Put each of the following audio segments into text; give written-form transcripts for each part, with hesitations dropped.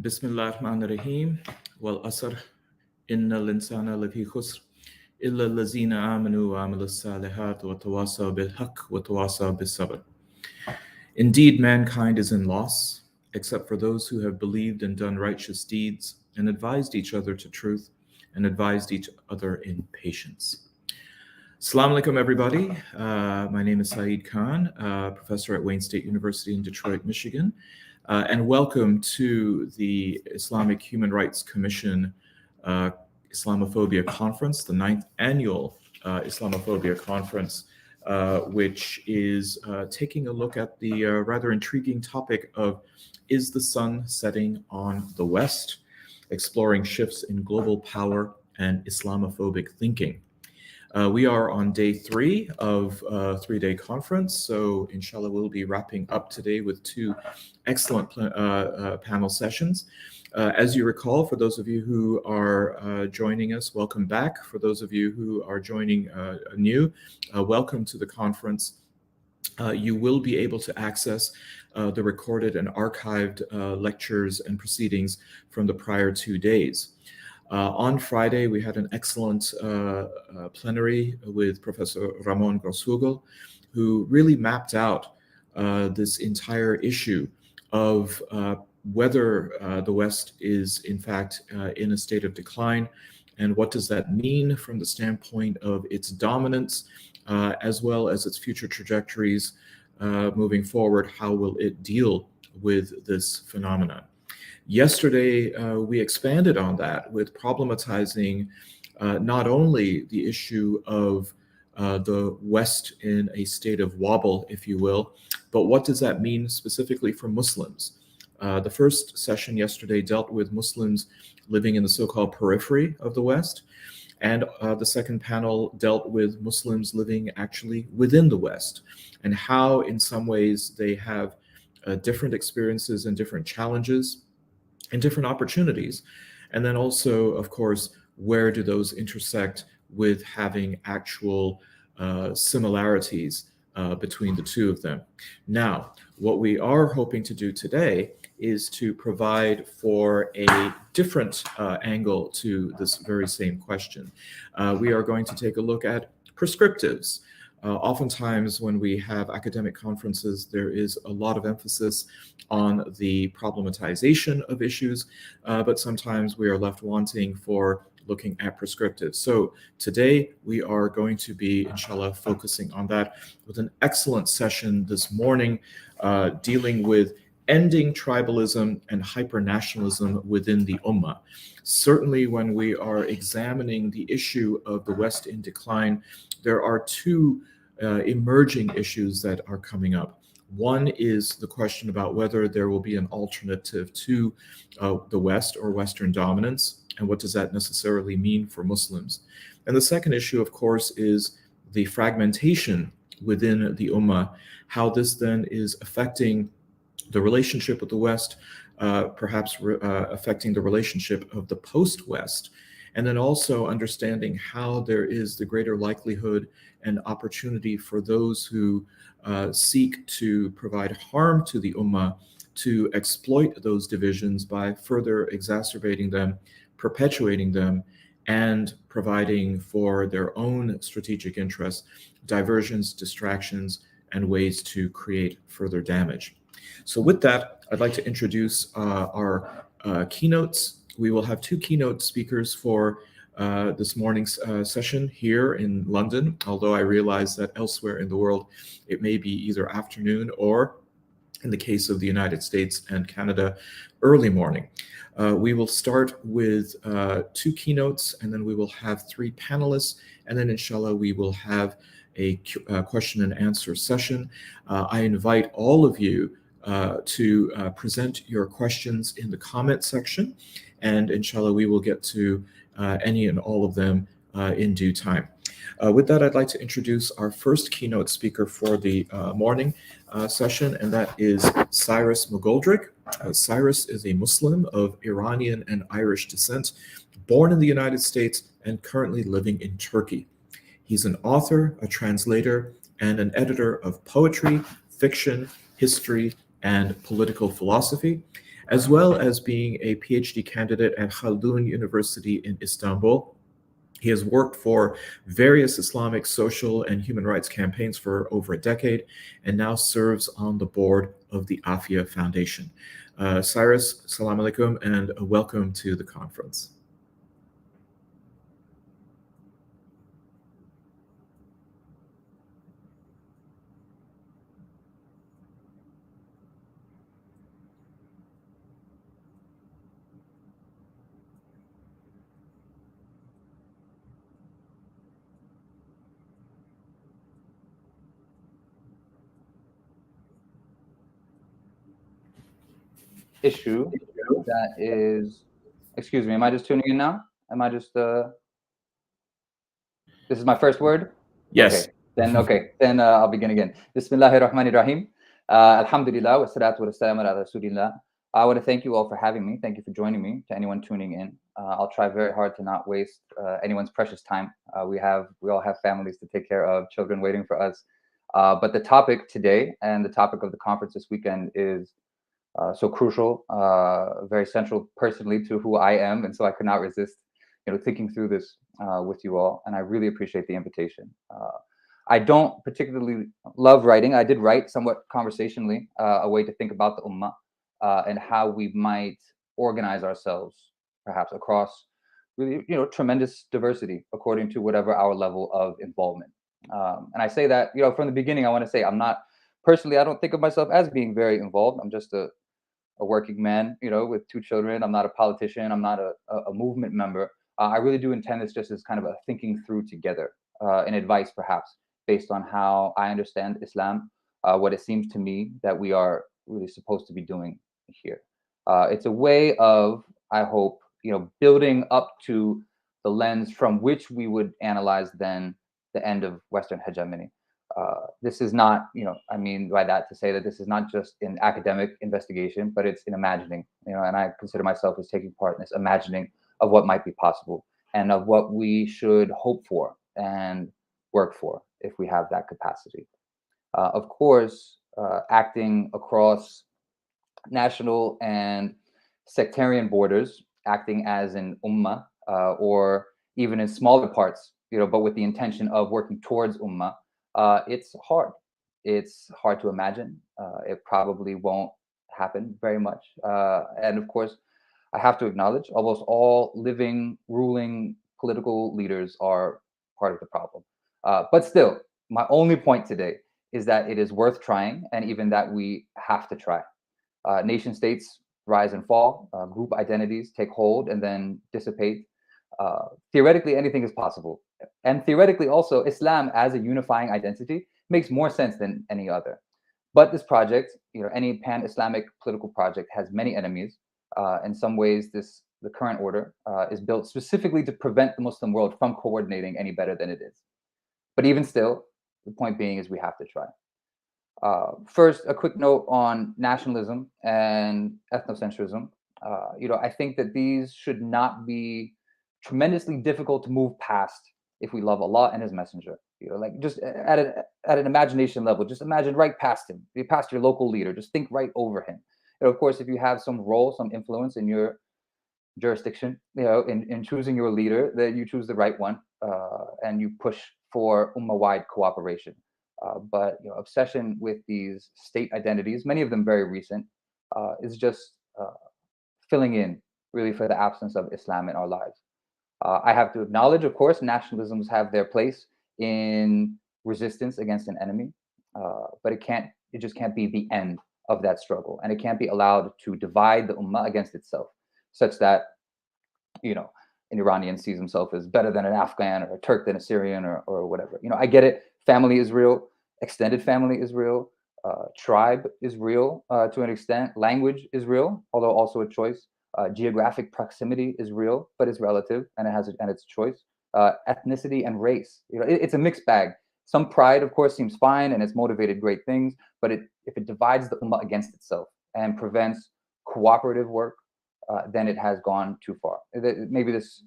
Bismillah ar-Rahman ar-Rahim. Wal asr. Inna al-insana lafi khusr. Illa allazina amanu wa amilu salihat wa tawasaw bil haqq wa tawasaw bis sabr. Indeed, mankind is in loss, except for those who have believed and done righteous deeds and advised each other to truth and advised each other in patience. Assalamu alaikum, everybody. My name is Saeed Khan, professor at Wayne State University in Detroit, Michigan. And welcome to the Islamic Human Rights Commission Islamophobia Conference, the 9th annual Islamophobia Conference, which is taking a look at the rather intriguing topic of, is the sun setting on the West? Exploring shifts in global power and Islamophobic thinking. We are on day 3 of a 3-day conference, so inshallah we'll be wrapping up today with 2 excellent panel sessions. As you recall, for those of you who are joining us, welcome back. For those of you who are joining anew, welcome to the conference. You will be able to access the recorded and archived lectures and proceedings from the prior 2 days. On Friday, we had an excellent plenary with Professor Ramon Grosfoguel, who really mapped out this entire issue of whether the West is, in fact, in a state of decline, and what does that mean from the standpoint of its dominance, as well as its future trajectories moving forward. How will it deal with this phenomenon? Yesterday, we expanded on that with problematizing not only the issue of the West in a state of wobble, if you will, but what does that mean specifically for Muslims? The first session yesterday dealt with Muslims living in the so-called periphery of the West, and the second panel dealt with Muslims living actually within the West, and how in some ways they have different experiences and different challenges and different opportunities. And then also, of course, where do those intersect with having actual similarities between the two of them? Now, what we are hoping to do today is to provide for a different angle to this very same question. We are going to take a look at prescriptives. Oftentimes when we have academic conferences, there is a lot of emphasis on the problematization of issues, but sometimes we are left wanting for looking at prescriptives. So today we are going to be, inshallah, focusing on that with an excellent session this morning, dealing with ending tribalism and hypernationalism within the Ummah. Certainly when we are examining the issue of the West in decline, there are 2 emerging issues that are coming up. One is the question about whether there will be an alternative to the West or Western dominance, and what does that necessarily mean for Muslims? And the second issue, of course, is the fragmentation within the Ummah, how this then is affecting the relationship with the West, perhaps affecting the relationship of the post-West, and then also understanding how there is the greater likelihood and opportunity for those who seek to provide harm to the Ummah to exploit those divisions by further exacerbating them, perpetuating them, and providing for their own strategic interests, diversions, distractions, and ways to create further damage. So with that, I'd like to introduce our keynotes. We will have 2 keynote speakers for this morning's session here in London, although I realize that elsewhere in the world, it may be either afternoon or, in the case of the United States and Canada, early morning. We will start with 2 keynotes, and then we will have 3 panelists, and then inshallah we will have a question and answer session. I invite all of you to present your questions in the comment section, and inshallah we will get to any and all of them in due time. With that, I'd like to introduce our first keynote speaker for the morning session, and that is Cyrus McGoldrick. Cyrus is a Muslim of Iranian and Irish descent, born in the United States and currently living in Turkey. He's an author, a translator, and an editor of poetry, fiction, history, and political philosophy. as well as being a PhD candidate at Khaldun University in Istanbul. He has worked for various Islamic social and human rights campaigns for over a decade and now serves on the board of the Afia Foundation. Cyrus, salam alaikum, and welcome to the conference. Issue that is, excuse me, am I just tuning in now? Am I just, this is my first word? Yes. Okay, then I'll begin again. Bismillahir Rahmanir Rahim. Alhamdulillah, wa salatu wa salam ala Rasulillah. I want to thank you all for having me. Thank you for joining me. To anyone tuning in, I'll try very hard to not waste anyone's precious time. We all have families to take care of, children waiting for us. But the topic today and the topic of the conference this weekend is so crucial, very central personally to who I am, and so I could not resist, thinking through this with you all. And I really appreciate the invitation. I don't particularly love writing. I did write somewhat conversationally a way to think about the Ummah and how we might organize ourselves, perhaps across really, tremendous diversity according to whatever our level of involvement. And I say that, from the beginning, I want to say personally, I don't think of myself as being very involved. I'm just a working man, with 2 children. I'm not a politician. I'm not a movement member. I really do intend this just as kind of a thinking through together and advice, perhaps, based on how I understand Islam, what it seems to me that we are really supposed to be doing here. It's a way of, I hope, building up to the lens from which we would analyze then the end of Western hegemony. This is not, I mean by that to say that this is not just an academic investigation, but it's an imagining, and I consider myself as taking part in this imagining of what might be possible and of what we should hope for and work for if we have that capacity. Of course, acting across national and sectarian borders, acting as an ummah or even in smaller parts, but with the intention of working towards ummah, it's hard. It's hard to imagine. It probably won't happen very much. And of course, I have to acknowledge almost all living, ruling political leaders are part of the problem. But still, my only point today is that it is worth trying, and even that we have to try. Nation states rise and fall, group identities take hold and then dissipate. Theoretically, anything is possible. And theoretically, also, Islam as a unifying identity makes more sense than any other. But this project, any pan-Islamic political project has many enemies. In some ways, the current order is built specifically to prevent the Muslim world from coordinating any better than it is. But even still, the point being is we have to try. First, a quick note on nationalism and ethnocentrism. I think that these should not be tremendously difficult to move past if we love Allah and His Messenger. Like just at an imagination level, just imagine right past him, past your local leader. Just think right over him. Of course, if you have some role, some influence in your jurisdiction, in choosing your leader, then you choose the right one and you push for ummah-wide cooperation. But obsession with these state identities, many of them very recent, is just filling in really for the absence of Islam in our lives. I have to acknowledge, of course, nationalisms have their place in resistance against an enemy, but it just can't be the end of that struggle, and it can't be allowed to divide the ummah against itself, such that an Iranian sees himself as better than an Afghan or a Turk than a Syrian or whatever. I get it. Family is real. Extended family is real. Tribe is real to an extent. Language is real, although also a choice. Geographic proximity is real, but it's relative and it's choice. Ethnicity and race, it's a mixed bag. Some pride, of course, seems fine and it's motivated great things, but if it divides the ummah against itself and prevents cooperative work, then it has gone too far. Maybe this,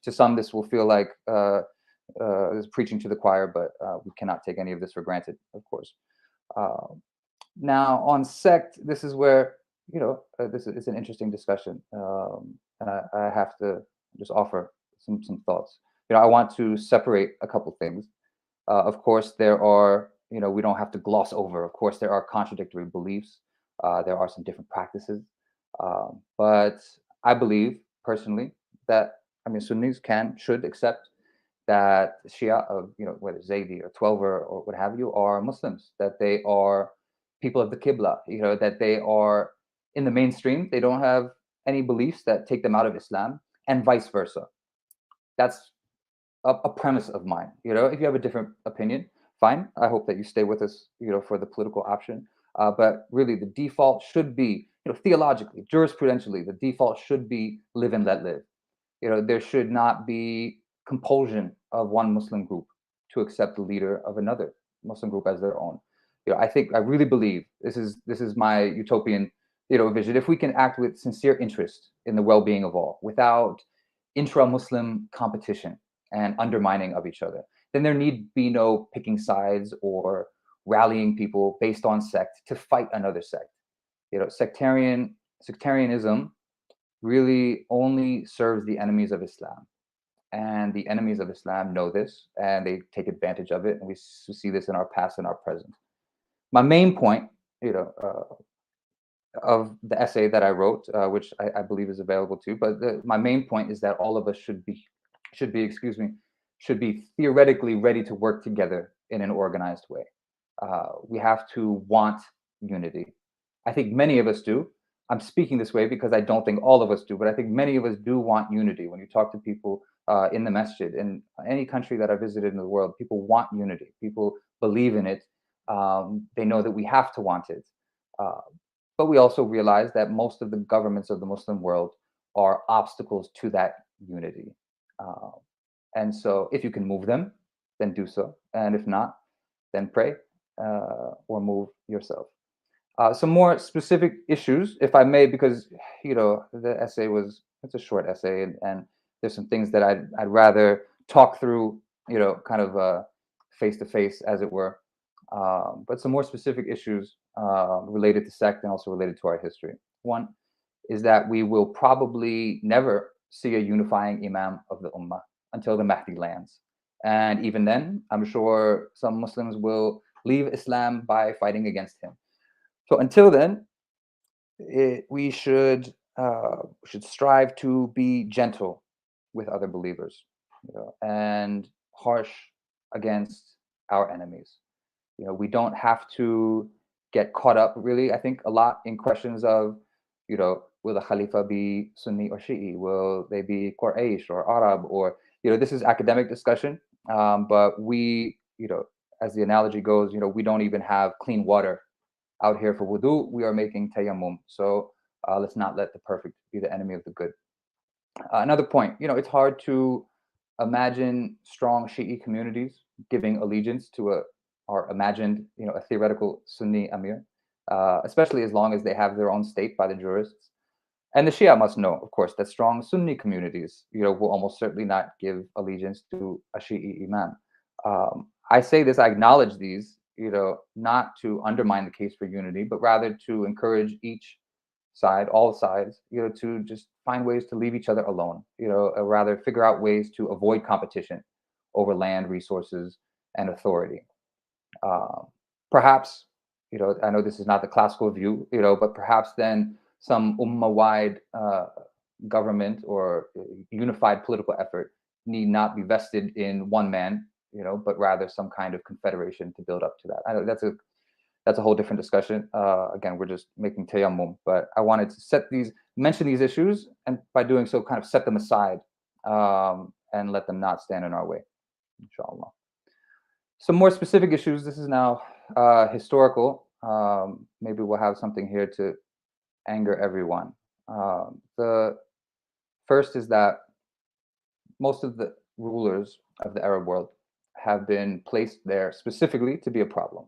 to some, this will feel like is preaching to the choir, but we cannot take any of this for granted, of course. Now, on sect, this is where this is an interesting discussion, and I have to just offer some thoughts. I want to separate a couple things. Of course, there are, we don't have to gloss over. Of course, there are contradictory beliefs. There are some different practices. But I believe personally that, Sunnis should accept that Shia of, whether Zaidi or Twelver or what have you, are Muslims, that they are people of the Qibla, that they are in the mainstream. They don't have any beliefs that take them out of Islam, and vice versa. That's a premise of mine. If you have a different opinion, fine. I hope that you stay with us, for the political option. But really, the default should be, theologically, jurisprudentially, the default should be live and let live. There should not be compulsion of one Muslim group to accept the leader of another Muslim group as their own. I really believe this is my utopian, vision. If we can act with sincere interest in the well-being of all, without intra-Muslim competition and undermining of each other, then there need be no picking sides or rallying people based on sect to fight another sect. Sectarianism really only serves the enemies of Islam. And the enemies of Islam know this, and they take advantage of it. And we see this in our past and our present. My main point, of the essay that I wrote, which I believe is available too, but my main point is that all of us should be theoretically ready to work together in an organized way. We have to want unity. I think many of us do. I'm speaking this way because I don't think all of us do, but I think many of us do want unity. When you talk to people in the masjid, in any country that I visited in the world, people want unity. People believe in it. They know that we have to want it. But we also realize that most of the governments of the Muslim world are obstacles to that unity. And so if you can move them, then do so. And if not, then pray or move yourself. Some more specific issues, if I may, because the essay it's a short essay, and there's some things that I'd rather talk through, kind of face to face, as it were. But some more specific issues related to sect and also related to our history. One is that we will probably never see a unifying Imam of the Ummah until the Mahdi lands. And even then, I'm sure some Muslims will leave Islam by fighting against him. So until then, we should strive to be gentle with other believers, and harsh against our enemies. We don't have to get caught up, really, I think, a lot in questions of, will the Khalifa be Sunni or Shi'i? Will they be Quraysh or Arab? Or, this is academic discussion, but we, as the analogy goes, we don't even have clean water out here for wudu. We are making tayammum. So let's not let the perfect be the enemy of the good. Another point, it's hard to imagine strong Shi'i communities giving allegiance to or imagined, a theoretical Sunni Amir, especially as long as they have their own state by the jurists. And the Shia must know, of course, that strong Sunni communities, will almost certainly not give allegiance to a Shi'i Imam. I say this, I acknowledge these, not to undermine the case for unity, but rather to encourage each side, all sides, to just find ways to leave each other alone, rather figure out ways to avoid competition over land, resources, and authority. Perhaps, I know this is not the classical view, but perhaps then some Ummah-wide government or unified political effort need not be vested in one man, but rather some kind of confederation to build up to that. I know that's a whole different discussion. Again, we're just making tayammum, but I wanted to mention these issues, and by doing so, kind of set them aside and let them not stand in our way, inshallah. Some more specific issues. This is now historical. Maybe we'll have something here to anger everyone. The first is that most of the rulers of the Arab world have been placed there specifically to be a problem.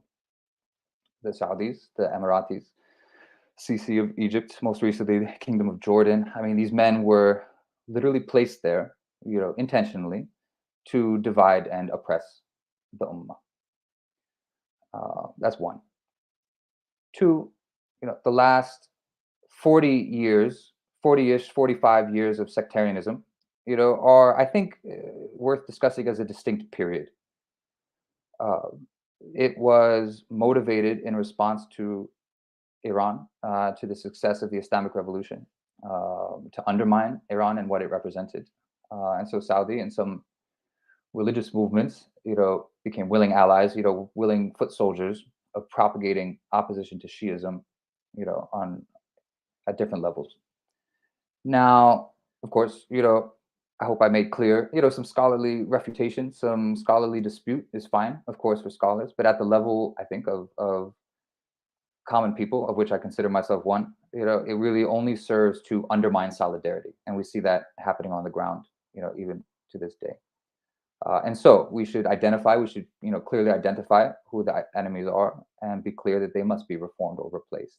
The Saudis, the Emiratis, Sisi of Egypt, most recently the Kingdom of Jordan. These men were literally placed there, intentionally, to divide and oppress the Ummah. That's one. Two, the last 40 years, 40-ish, 45 years of sectarianism, are, I think, worth discussing as a distinct period. It was motivated in response to Iran, to the success of the Islamic Revolution, to undermine Iran and what it represented. And so Saudi and some religious movements, became willing allies, willing foot soldiers of propagating opposition to Shiism, at different levels. Now, of course, I hope I made clear, some scholarly refutation, some scholarly dispute is fine, of course, for scholars, but at the level, I think, of common people, of which I consider myself one, it really only serves to undermine solidarity. And we see that happening on the ground, even to this day. And so we should clearly identify who the enemies are and be clear that they must be reformed or replaced.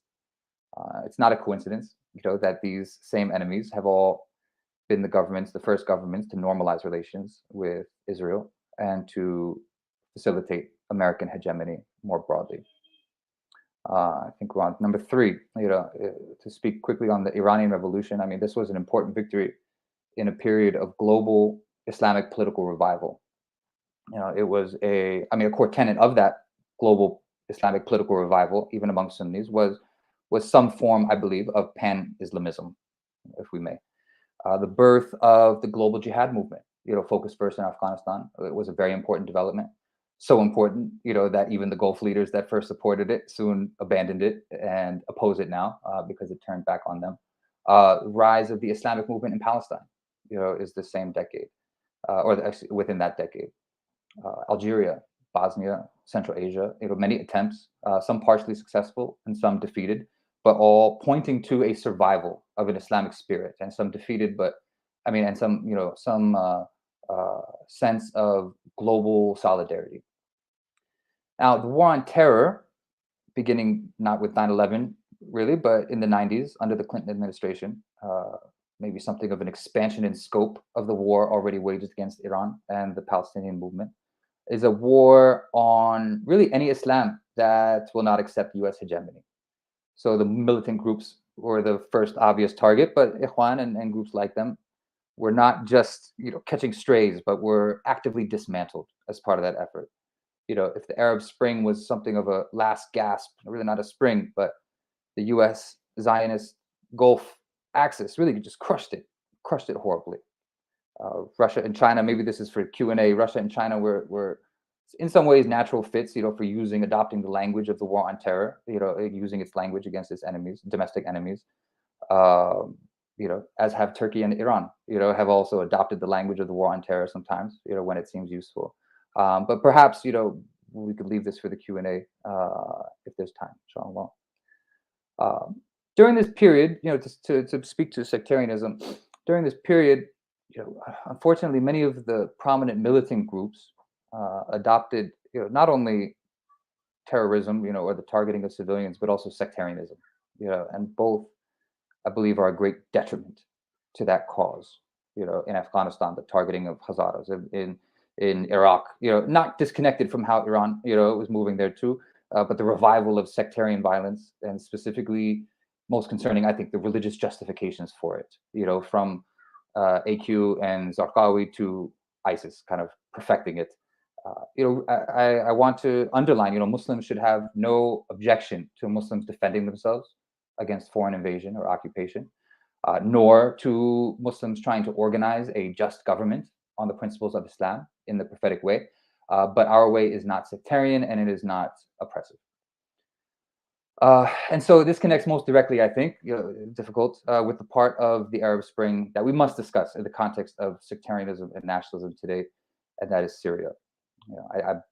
It's not a coincidence, that these same enemies have all been the first governments to normalize relations with Israel and to facilitate American hegemony more broadly. I think we're on number 3, to speak quickly on the Iranian Revolution. I mean, this was an important victory in a period of global Islamic political revival. It was a core tenet of that global Islamic political revival, even among Sunnis, was some form, I believe, of pan-Islamism, if we may. The birth of the global jihad movement, focused first in Afghanistan, it was a very important development. So important, that even the Gulf leaders that first supported it soon abandoned it and oppose it now because it turned back on them. Rise of the Islamic movement in Palestine, is the same decade, within that decade. Algeria, Bosnia, Central Asia, many attempts, some partially successful and some defeated, but all pointing to a survival of an Islamic spirit, and some defeated, and some sense of global solidarity. Now, the war on terror, beginning not with 9/11 really, but in the 90s under the Clinton administration, maybe something of an expansion in scope of the war already waged against Iran and the Palestinian movement, is a war on really any Islam that will not accept US hegemony. So the militant groups were the first obvious target, but Ikhwan and groups like them were not just catching strays, but were actively dismantled as part of that effort. If the Arab Spring was something of a last gasp, really not a spring, but the US Zionist Gulf axis really just crushed it horribly. Russia and China, maybe this is for Q&A, Russia and China were in some ways natural fits, for adopting the language of the war on terror, using its language against its enemies, domestic enemies, as have Turkey and Iran, have also adopted the language of the war on terror sometimes, when it seems useful. But perhaps, we could leave this for the Q&A if there's time, inshallah. During this period, to speak to sectarianism, during this period, unfortunately, many of the prominent militant groups adopted, not only terrorism, or the targeting of civilians, but also sectarianism, and both, I believe, are a great detriment to that cause. In Afghanistan, the targeting of Hazaras, in Iraq, not disconnected from how Iran, was moving there too, but the revival of sectarian violence, and specifically, most concerning, I think, the religious justifications for it, from AQ and Zarqawi to ISIS, kind of perfecting it. I want to underline, Muslims should have no objection to Muslims defending themselves against foreign invasion or occupation, nor to Muslims trying to organize a just government on the principles of Islam in the prophetic way. But our way is not sectarian and it is not oppressive. And so this connects most directly, I think, difficult, with the part of the Arab Spring that we must discuss in the context of sectarianism and nationalism today, and that is Syria.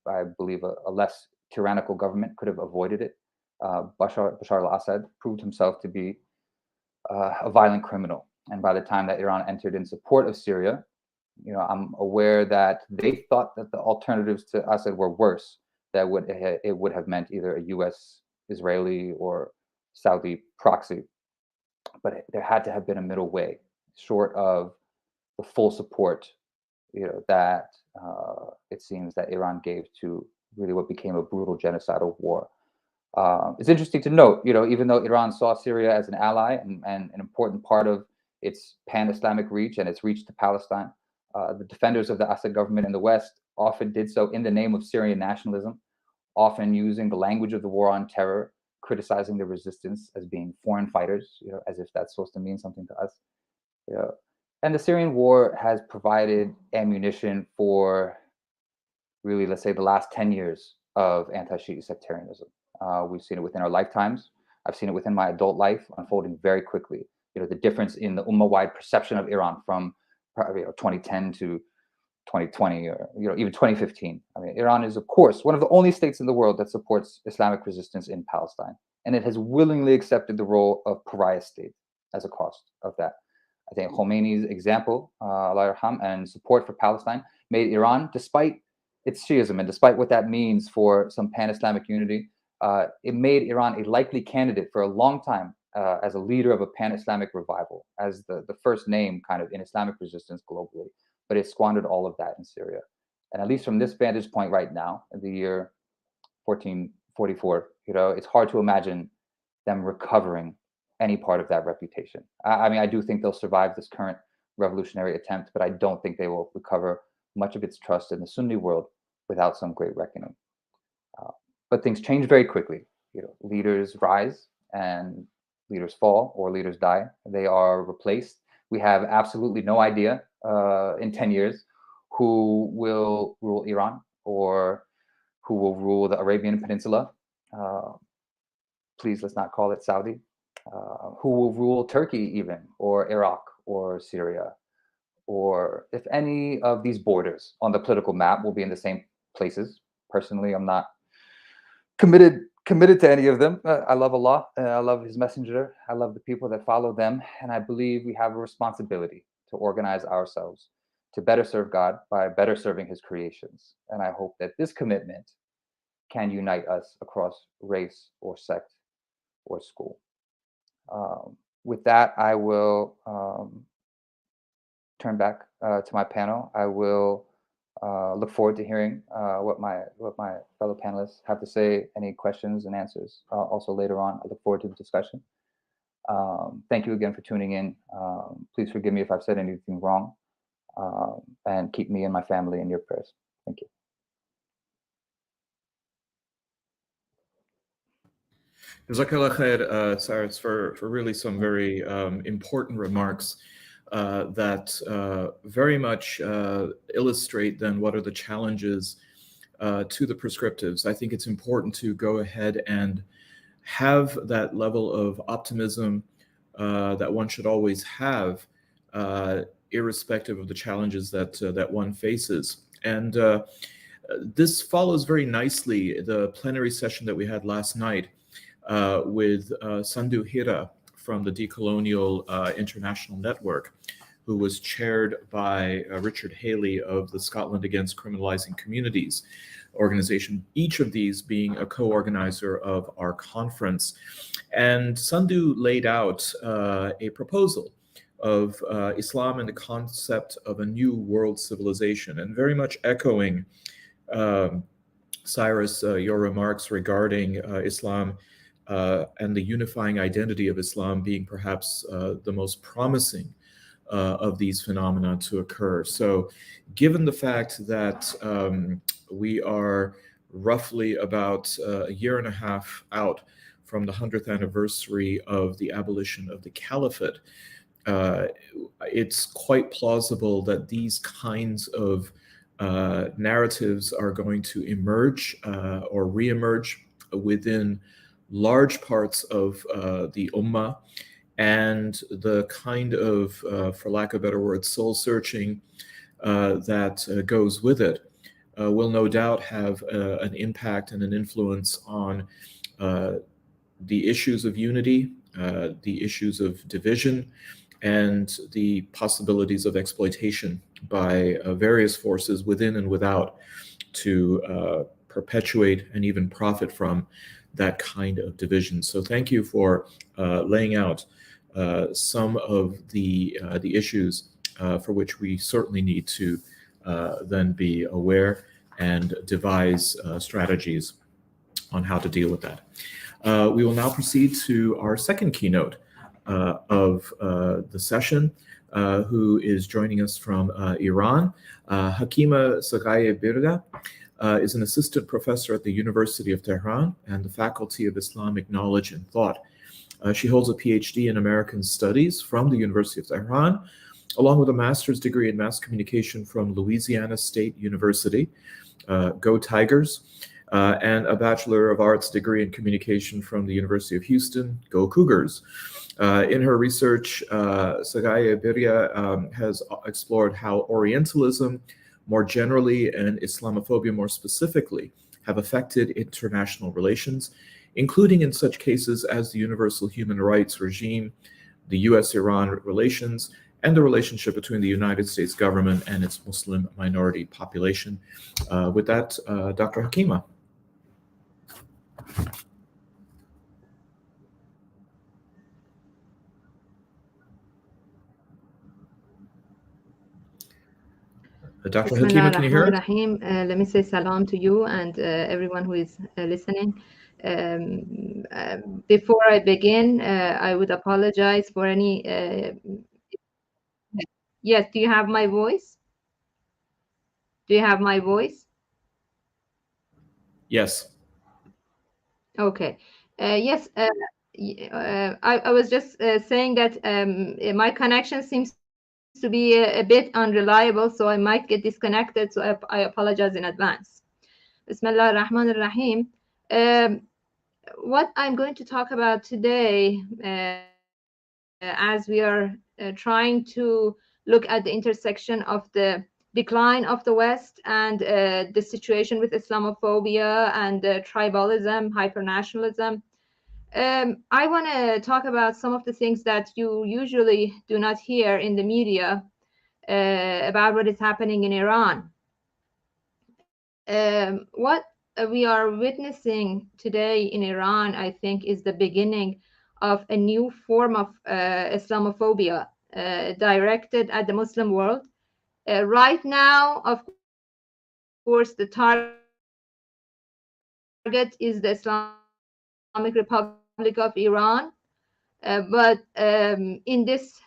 I believe a less tyrannical government could have avoided it. Bashar al-Assad proved himself to be a violent criminal, and by the time that Iran entered in support of Syria, I'm aware that they thought that the alternatives to Assad were worse. That it would have meant either a U.S., Israeli, or Saudi proxy, but there had to have been a middle way, short of the full support, that it seems that Iran gave to really what became a brutal genocidal war. It's interesting to note, even though Iran saw Syria as an ally and an important part of its pan-Islamic reach and its reach to Palestine, the defenders of the Assad government in the West often did so in the name of Syrian nationalism, often using the language of the war on terror, criticizing the resistance as being foreign fighters, as if that's supposed to mean something to us. And the Syrian war has provided ammunition for really, let's say, the last 10 years of anti-Shiite sectarianism. We've seen it within our lifetimes. I've seen it within my adult life unfolding very quickly. The difference in the Ummah-wide perception of Iran from 2010 to 2020 or even 2015. I mean, Iran is, of course, one of the only states in the world that supports Islamic resistance in Palestine, and it has willingly accepted the role of pariah state as a cost of that. I think Khomeini's example, Allah yarham, and support for Palestine made Iran, despite its Shiism and despite what that means for some pan-Islamic unity, it made Iran a likely candidate for a long time as a leader of a pan-Islamic revival, as the first name kind of in Islamic resistance globally. But it squandered all of that in Syria. And at least from this vantage point right now, in the year 1444, it's hard to imagine them recovering any part of that reputation. I mean, I do think they'll survive this current revolutionary attempt, but I don't think they will recover much of its trust in the Sunni world without some great reckoning. But things change very quickly. Leaders rise and leaders fall, or leaders die. They are replaced. We have absolutely no idea in 10 years who will rule Iran or who will rule the Arabian Peninsula. Please, let's not call it Saudi. Who will rule Turkey even, or Iraq, or Syria, or if any of these borders on the political map will be in the same places. Personally, I'm not committed to any of them. I love Allah, I love His Messenger, I love the people that follow them, and I believe we have a responsibility to organize ourselves to better serve God by better serving His creations. And I hope that this commitment can unite us across race or sect or school. With that, I will turn back to my panel. I will look forward to hearing what my fellow panelists have to say, any questions and answers. Also later on, I look forward to the discussion. Thank you again for tuning in. Please forgive me if I've said anything wrong, and keep me and my family in your prayers. Thank you. Jazakallah khair, Cyrus, for really some very important remarks that very much illustrate then what are the challenges to the prescriptives. I think it's important to go ahead and have that level of optimism that one should always have, irrespective of the challenges that one faces. And this follows very nicely the plenary session that we had last night with Sandhu Hira from the Decolonial International Network, who was chaired by Richard Haley of the Scotland Against Criminalizing Communities organization, each of these being a co-organizer of our conference. And Sandhu laid out a proposal of Islam and the concept of a new world civilization, and very much echoing Cyrus, your remarks regarding Islam and the unifying identity of Islam being perhaps the most promising of these phenomena to occur. So given the fact that we are roughly about a year and a half out from the 100th anniversary of the abolition of the caliphate, it's quite plausible that these kinds of narratives are going to emerge or reemerge within large parts of the Ummah, and the kind of, for lack of a better word, soul searching that goes with it will no doubt have an impact and an influence on the issues of unity, the issues of division, and the possibilities of exploitation by various forces within and without to perpetuate and even profit from that kind of division. So thank you for laying out some of the issues for which we certainly need to then be aware and devise strategies on how to deal with that. We will now proceed to our second keynote of the session, who is joining us from Iran. Hakimeh Saghaye-Biria is an assistant professor at the University of Tehran and the Faculty of Islamic Knowledge and Thought. She holds a PhD in American Studies from the University of Tehran, along with a master's degree in mass communication from Louisiana State University, Go Tigers, and a Bachelor of Arts degree in communication from the University of Houston, Go Cougars. In her research, Saghaye-Biria has explored how Orientalism more generally and Islamophobia more specifically have affected international relations, including in such cases as the universal human rights regime, the US-Iran relations, and the relationship between the United States government and its Muslim minority population. With that, Dr. Hakimeh. Dr. Hakimeh, can you hear us? Let me say salam to you and everyone who is listening. Before I begin, I would apologize for any... Yes, do you have my voice? Do you have my voice? Yes. Okay. Yes, I was just saying that my connection seems to be a bit unreliable, so I might get disconnected, so I apologize in advance. Bismillah ar-Rahman ar-Rahim. What I'm going to talk about today, as we are trying to look at the intersection of the decline of the West and the situation with Islamophobia and tribalism, hypernationalism, I want to talk about some of the things that you usually do not hear in the media about what is happening in Iran. What we are witnessing today in Iran, I think, is the beginning of a new form of Islamophobia directed at the Muslim world. Right now, of course, the target is the Islamic Republic of Iran. But in this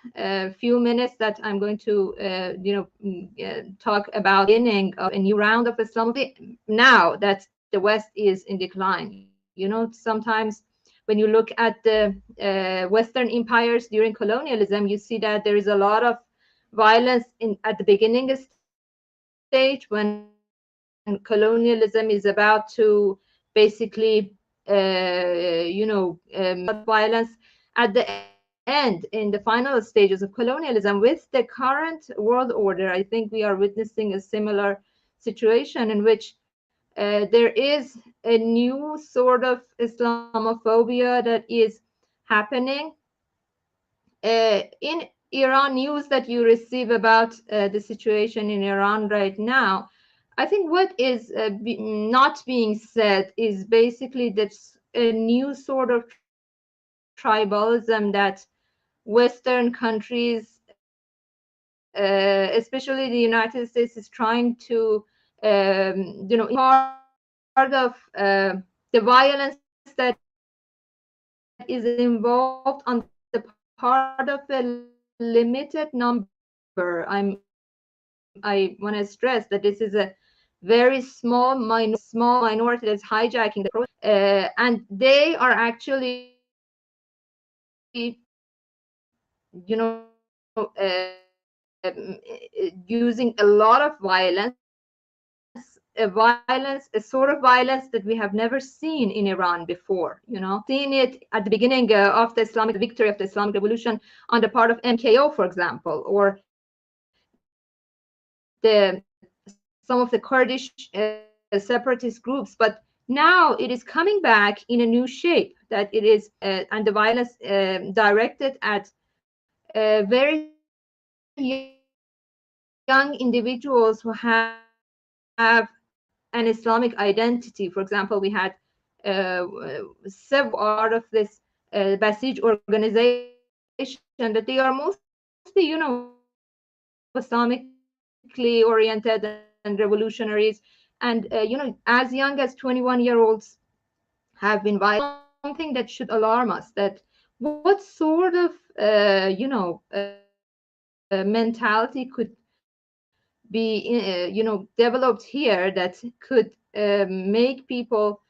few minutes that I'm going to, talk about the beginning of a new round of Islamophobia, now that the West is in decline. Sometimes when you look at the Western empires during colonialism, you see that there is a lot of violence at the beginning stage when colonialism is about to basically, violence. At the end, in the final stages of colonialism, with the current world order, I think we are witnessing a similar situation in which there is a new sort of Islamophobia that is happening. In Iran, news that you receive about the situation in Iran right now, I think what is not being said is basically that a new sort of tribalism that Western countries, especially the United States, is trying to, part of the violence that is involved on the part of a limited number. I want to stress that this is a very small minority that's hijacking the process, and they are actually, using a lot of violence, a sort of violence that we have never seen in Iran before. Seen it at the beginning of the Islamic victory of the Islamic Revolution on the part of MKO, for example, or some of the Kurdish separatist groups. But now it is coming back in a new shape, that it is, and the violence directed at very young individuals who have an Islamic identity. For example, we had several part of this Basij organization that they are mostly, Islamically oriented and revolutionaries, and as young as 21-year-olds have been violent. Something that should alarm us, that what sort of mentality could be developed here that could make people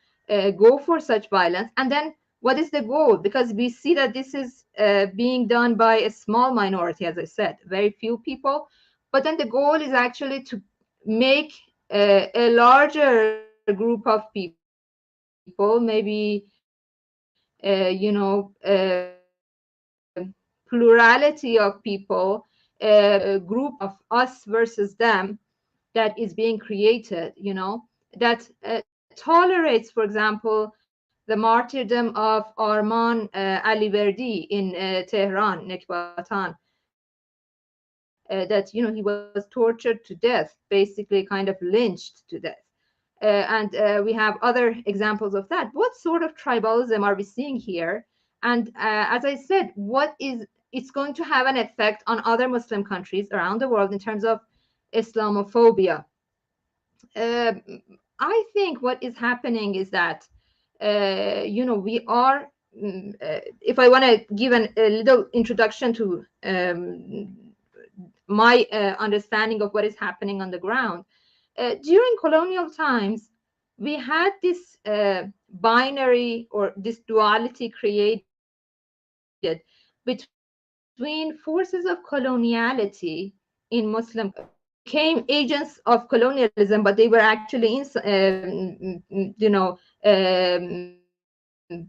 go for such violence. And then what is the goal? Because we see that this is being done by a small minority, as I said, very few people, but then the goal is actually to make a larger group of people, maybe plurality of people, a group of us versus them, that is being created, that tolerates, for example, the martyrdom of Arman Aliverdi in Tehran, Nekbatan, that he was tortured to death, basically kind of lynched to death. And we have other examples of that. What sort of tribalism are we seeing here? And as I said, it's going to have an effect on other Muslim countries around the world in terms of Islamophobia. I think what is happening is that, we are, if I want to give a little introduction to my understanding of what is happening on the ground, during colonial times, we had this binary or this duality created between forces of coloniality in Muslim became agents of colonialism, but they were actually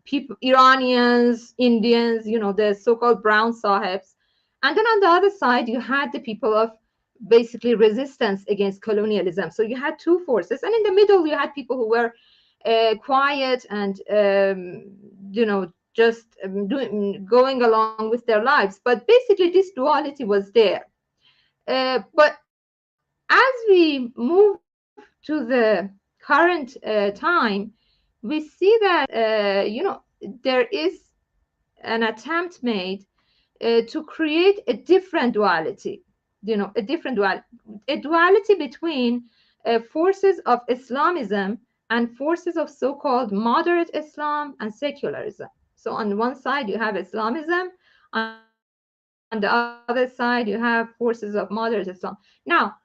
people, Iranians, Indians, the so-called brown sahibs. And then on the other side, you had the people of basically resistance against colonialism. So you had two forces, and in the middle you had people who were quiet and just going along with their lives. But basically this duality was there. But as we move to the current time, we see that there is an attempt made to create a different duality. A duality between forces of Islamism and forces of so-called moderate Islam and secularism. So on one side you have Islamism, on the other side you have forces of moderate Islam. Now,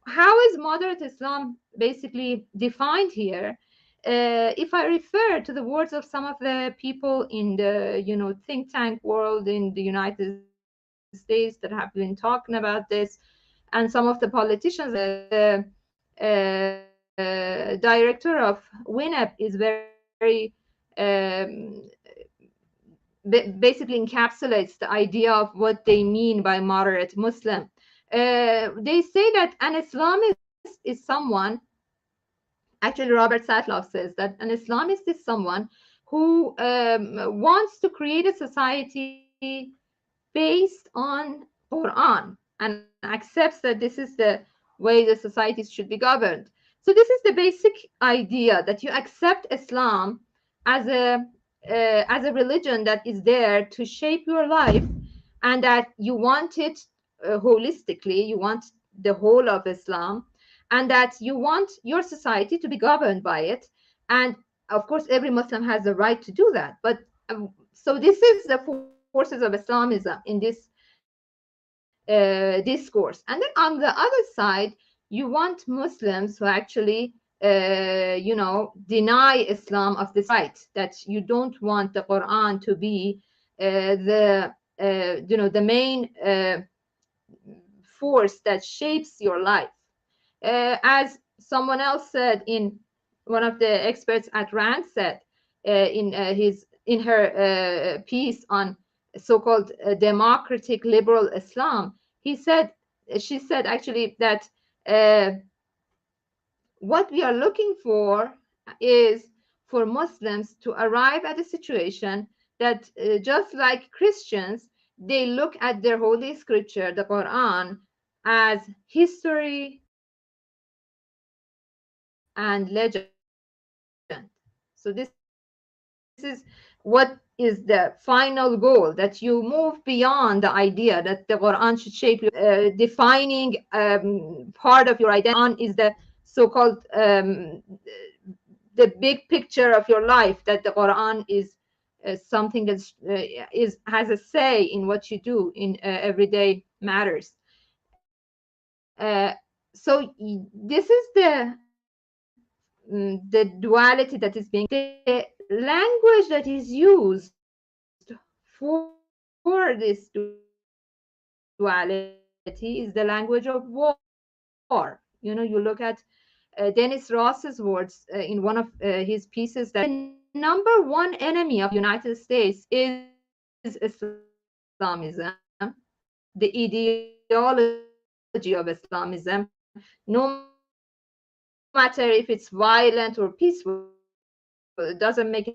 how is moderate Islam basically defined here? If I refer to the words of some of the people in the think tank world in the United States that have been talking about this, and some of the politicians, the director of WINEP is very basically encapsulates the idea of what they mean by moderate Muslim. They say that an Islamist is someone, actually Robert Satloff says that an Islamist is someone who wants to create a society based on Quran and accepts that this is the way the societies should be governed. So this is the basic idea, that you accept Islam as a religion that is there to shape your life, and that you want it holistically, you want the whole of Islam, and that you want your society to be governed by it. And of course, every Muslim has the right to do that. But so this is the forces of Islamism in this discourse. And then on the other side, you want Muslims who actually deny Islam of this right, that you don't want the Quran to be the main force that shapes your life. As someone else said, in one of the experts at RAND said in her piece on so-called democratic liberal Islam, she said actually that what we are looking for is for Muslims to arrive at a situation that just like Christians, they look at their holy scripture, the Quran, as history and legend. So this is what is the final goal, that you move beyond the idea that the Quran should shape you. Defining part of your identity is the so-called the big picture of your life, that the Quran is something that has a say in what you do in everyday matters. So this is the duality that is being, the language that is used for this duality is the language of war. You know, you look at Dennis Ross's words in one of his pieces, that the number one enemy of the United States is Islamism, the ideology of Islamism, no matter if it's violent or peaceful, it doesn't make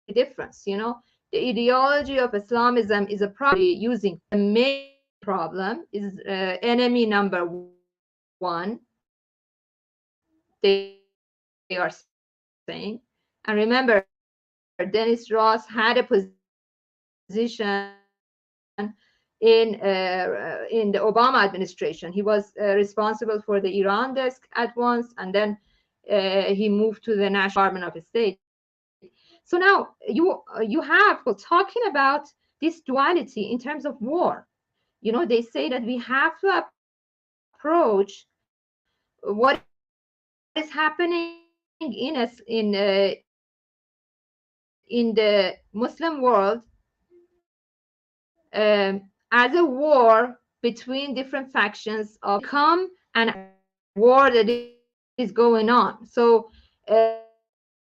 a difference. You know, the ideology of Islamism is a problem using the main problem is enemy number one, they are saying. And remember, Dennis Ross had a position in the Obama administration. He was responsible for the Iran desk at once, and then he moved to the National Department of State. So now you have talking about this duality in terms of war. You know, they say that we have to approach what is happening in the Muslim world as a war between different factions of come and war that is going on. So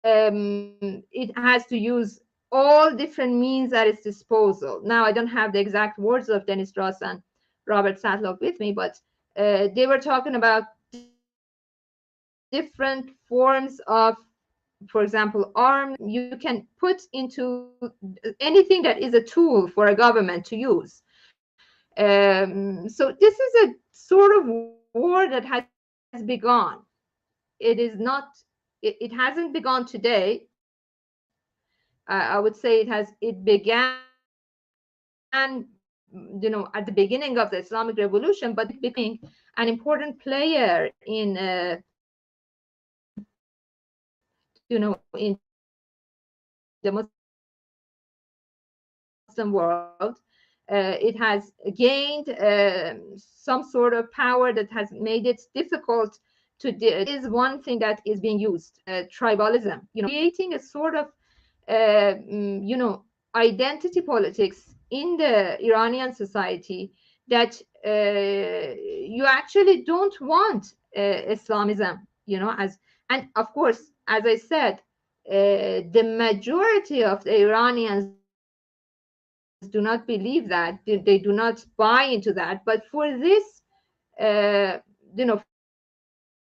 it has to use all different means at its disposal. Now, I don't have the exact words of Dennis Ross and Robert Satlow with me, but they were talking about different forms of, for example, arms you can put into anything that is a tool for a government to use. So this is a sort of war that has begun. It is not, it hasn't begun today. I would say it began, you know, at the beginning of the Islamic Revolution, but becoming an important player in, you know, in the Muslim world. It has gained some sort of power that has made it difficult to do. Is one thing that is being used, tribalism, you know, creating a sort of you know, identity politics in the Iranian society, that you actually don't want Islamism, you know, as, and of course, as I said, the majority of the Iranians do not believe that, they do not buy into that. But for this, you know,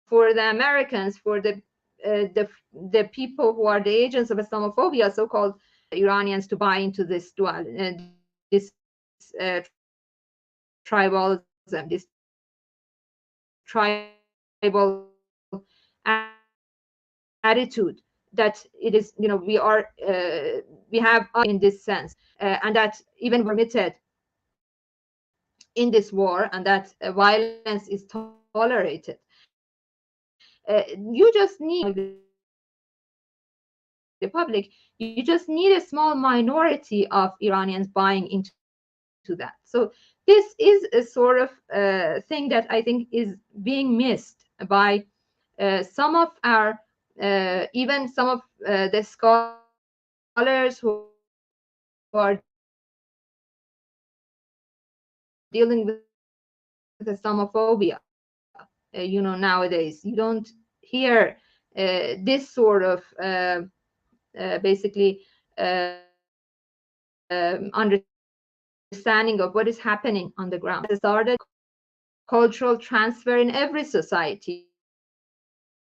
for the Americans, for the people who are the agents of Islamophobia, so-called Iranians, to buy into this this tribalism, this tribal attitude, that it is, you know, we have in this sense, and that even we're committed in this war, and that violence is tolerated. You just need the public, you just need a small minority of Iranians buying into that. So this is a sort of thing that I think is being missed by some of our, even some of the scholars who are dealing with Islamophobia. You know, nowadays you don't hear this sort of basically understanding of what is happening on the ground. It started cultural transfer in every society.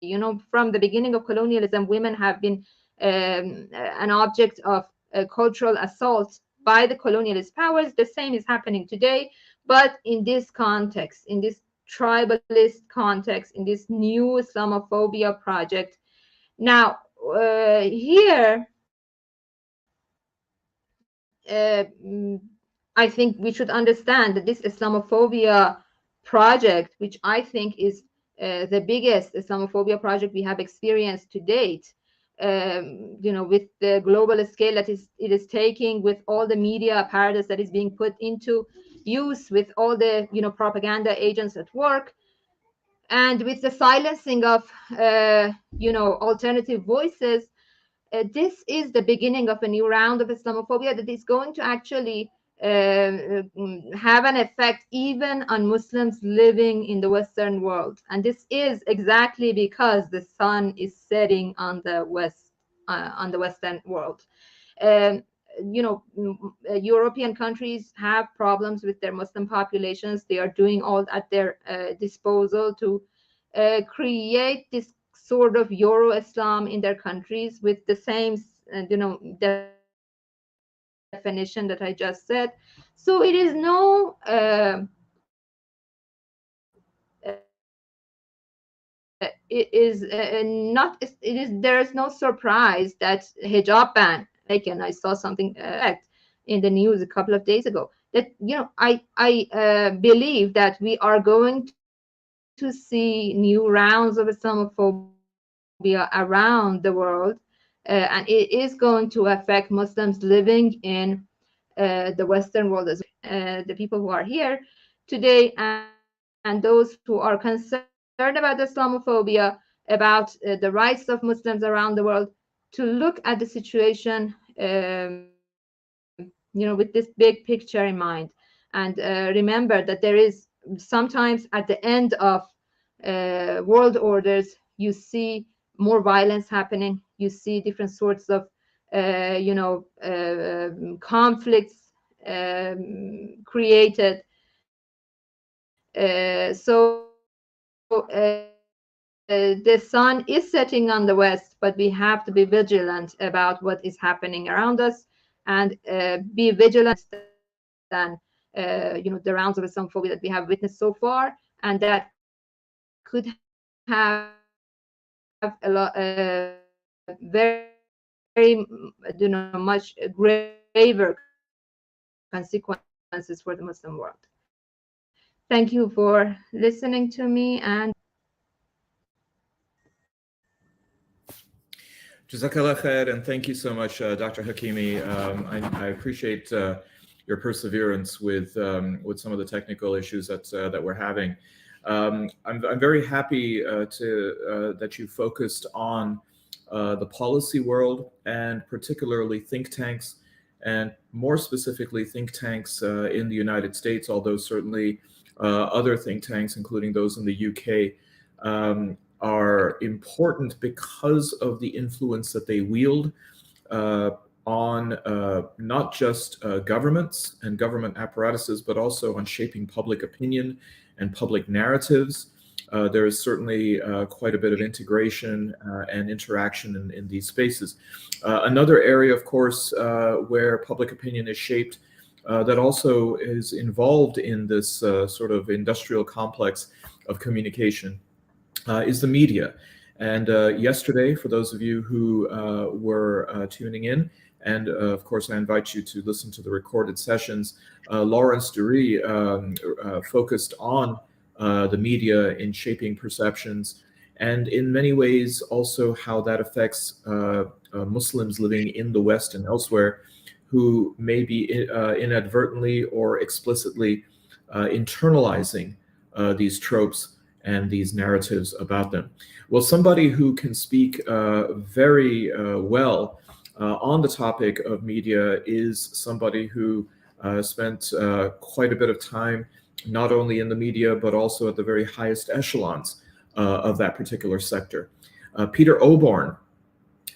You know, from the beginning of colonialism, women have been an object of cultural assault by the colonialist powers. The same is happening today, but in this context, in this tribalist context, in this new Islamophobia project. Now, here, I think we should understand that this Islamophobia project, which I think is the biggest Islamophobia project we have experienced to date. With the global scale that it is taking, with all the media apparatus that is being put into use, with all the propaganda agents at work, and with the silencing of alternative voices, this is the beginning of a new round of Islamophobia that is going to actually have an effect even on Muslims living in the Western world. And this is exactly because the sun is setting on the Western world. European countries have problems with their Muslim populations. They are doing all at their disposal to create this sort of Euro-Islam in their countries with the same, definition that I just said. So it is there is no surprise that hijab ban, and I saw something in the news a couple of days ago, that I believe that we are going to see new rounds of Islamophobia around the world, and it is going to affect Muslims living in the Western world as well. The people who are here today and those who are concerned about Islamophobia, about the rights of Muslims around the world, to look at the situation with this big picture in mind, and remember that there is sometimes at the end of world orders, you see more violence happening, you see different sorts of conflicts created. The sun is setting on the west, but we have to be vigilant about what is happening around us, and be vigilant than the rounds of Islamophobia that we have witnessed so far, and that could have a lot, very much graver consequences for the Muslim world. Thank you for listening to me. And Jazakallah khair, and thank you so much, Dr. Hakimeh. I appreciate your perseverance with some of the technical issues that we're having. I'm very happy that you focused on the policy world, and particularly think tanks, and more specifically think tanks in the United States, although certainly other think tanks, including those in the UK, are important because of the influence that they wield on not just governments and government apparatuses, but also on shaping public opinion and public narratives. There is certainly quite a bit of integration and interaction in these spaces. Another area, of course, where public opinion is shaped, that also is involved in this sort of industrial complex of communication, is the media. And yesterday, for those of you who were tuning in, and of course I invite you to listen to the recorded sessions, Lawrence Dury focused on the media in shaping perceptions, and in many ways also how that affects Muslims living in the West and elsewhere, who may be inadvertently or explicitly internalizing these tropes and these narratives about them. Well, somebody who can speak very well on the topic of media is somebody who spent quite a bit of time not only in the media, but also at the very highest echelons of that particular sector. Peter Oborne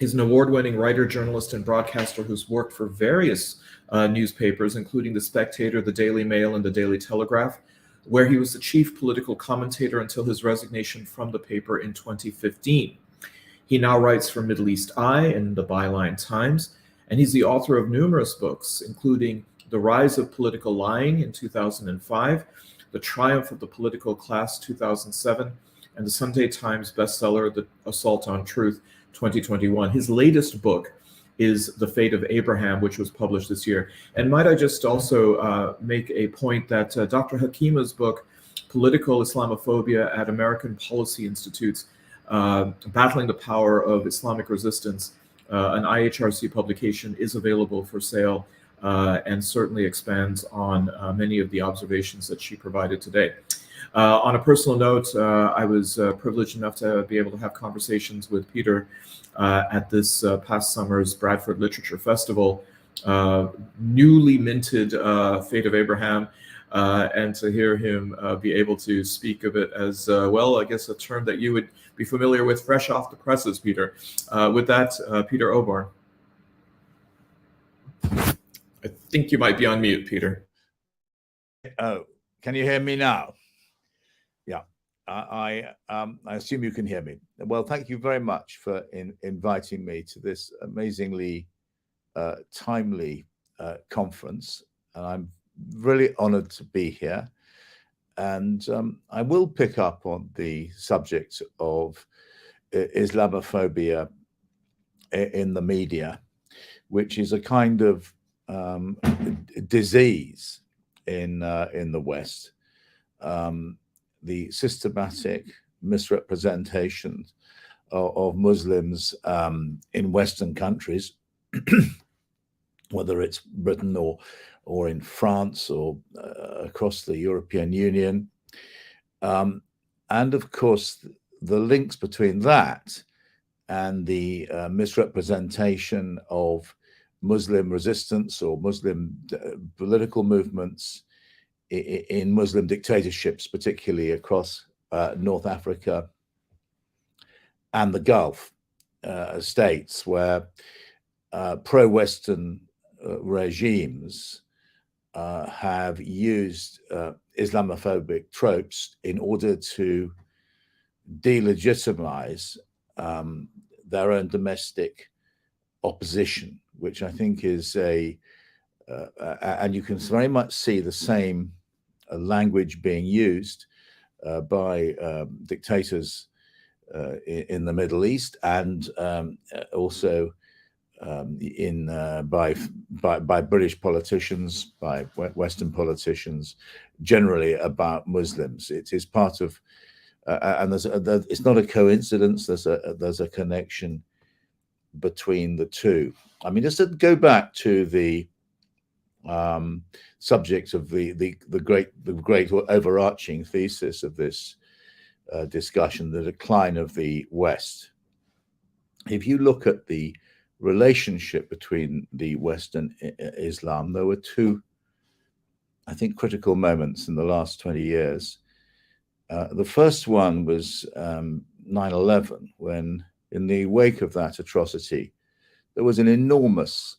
is an award-winning writer, journalist, and broadcaster who's worked for various newspapers, including The Spectator, The Daily Mail, and The Daily Telegraph, where he was the chief political commentator until his resignation from the paper in 2015. He now writes for Middle East Eye and the Byline Times, and he's the author of numerous books, including The Rise of Political Lying in 2005, The Triumph of the Political Class 2007, and the Sunday Times bestseller, The Assault on Truth 2021. His latest book is The Fate of Abraham, which was published this year. And might I just also make a point that Dr. Hakimeh's book, Political Islamophobia at American Policy Institutes, Battling the Power of Islamic Resistance, an IHRC publication, is available for sale and certainly expands on many of the observations that she provided today. On a personal note, I was privileged enough to be able to have conversations with Peter at this past summer's Bradford Literature Festival, newly minted Fate of Abraham, and to hear him be able to speak of it as well, I guess a term that you would be familiar with, fresh off the presses, Peter. With that, Peter Oborne. I think you might be on mute, Peter. Oh, can you hear me now? Yeah, I assume you can hear me. Well, thank you very much for inviting me to this amazingly timely conference, and I'm really honored to be here. And I will pick up on the subject of Islamophobia in the media, which is a kind of disease in the West. The systematic misrepresentation of Muslims in Western countries, whether it's Britain or in France or across the European Union. And of course, the links between that and the misrepresentation of Muslim resistance or Muslim political movements in Muslim dictatorships, particularly across North Africa and the Gulf states, where pro-Western regimes have used Islamophobic tropes in order to delegitimize their own domestic opposition, which I think is and you can very much see the same language being used by dictators in the Middle East, and also by British politicians, by Western politicians generally, about Muslims. It is part of, and it's not a coincidence. There's a connection between the two. I mean, just to go back to the subject of the great overarching thesis of this discussion, the decline of the West. If you look at the relationship between the West and Islam, there were two, I think, critical moments in the last 20 years. The first one was 9/11, when, in the wake of that atrocity, there was an enormous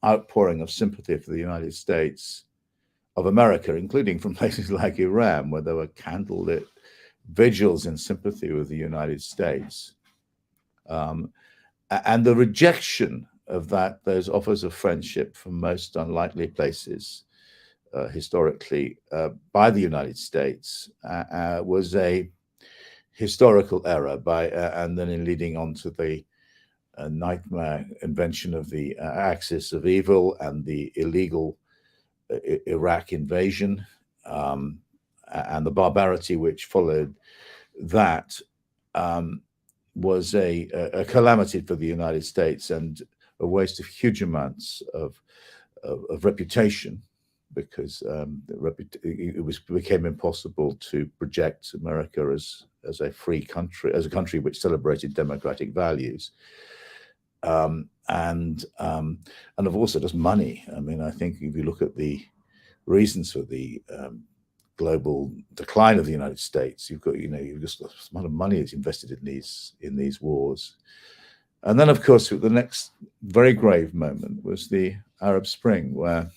outpouring of sympathy for the United States of America, including from places like Iran, where there were candlelit vigils in sympathy with the United States. And the rejection of those offers of friendship from most unlikely places historically by the United States was a historical error, and then in leading on to the nightmare invention of the axis of evil and the illegal Iraq invasion, and the barbarity which followed that, was a calamity for the United States and a waste of huge amounts of reputation, because it became impossible to project America as a free country, as a country which celebrated democratic values, and of also just money. I mean, I think if you look at the reasons for the global decline of the United States, you've just the amount of money that's invested in these wars. And then, of course, the next very grave moment was the Arab Spring, where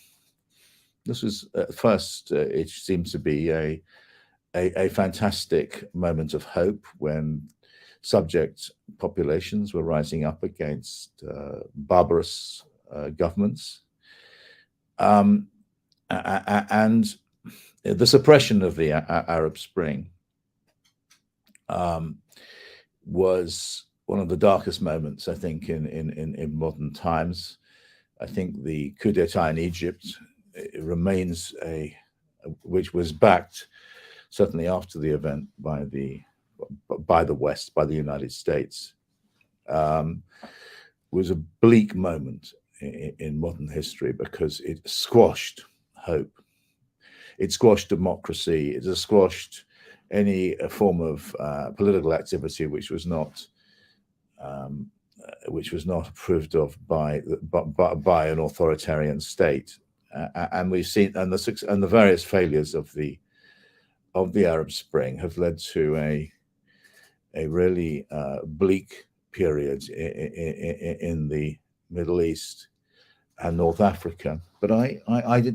this was at first, it seemed to be a fantastic moment of hope, when subject populations were rising up against barbarous governments, and the suppression of the Arab Spring was one of the darkest moments, I think, in modern times. I think the coup d'etat in Egypt remains which was backed certainly after the event by the West, by the United States, was a bleak moment in modern history because it squashed hope. It squashed democracy. It has squashed any form of political activity which was not approved of by an authoritarian state. And we've seen, and the various failures of the Arab Spring have led to a really bleak period in the Middle East and North Africa. But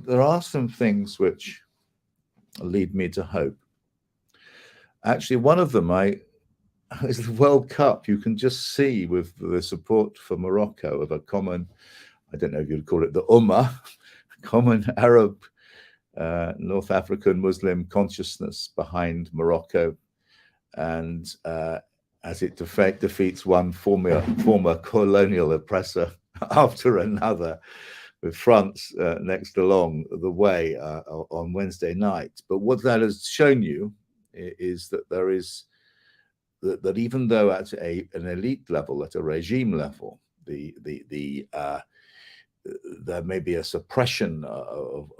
there are some things which lead me to hope. Actually, one of them is the World Cup. You can just see with the support for Morocco of a common, I don't know if you'd call it the Ummah, common Arab, North African Muslim consciousness behind Morocco, and as it defeats one former colonial oppressor after another, with France next along the way on Wednesday night. But what that has shown you is that there is that even though at an elite level, at a regime level, there may be a suppression of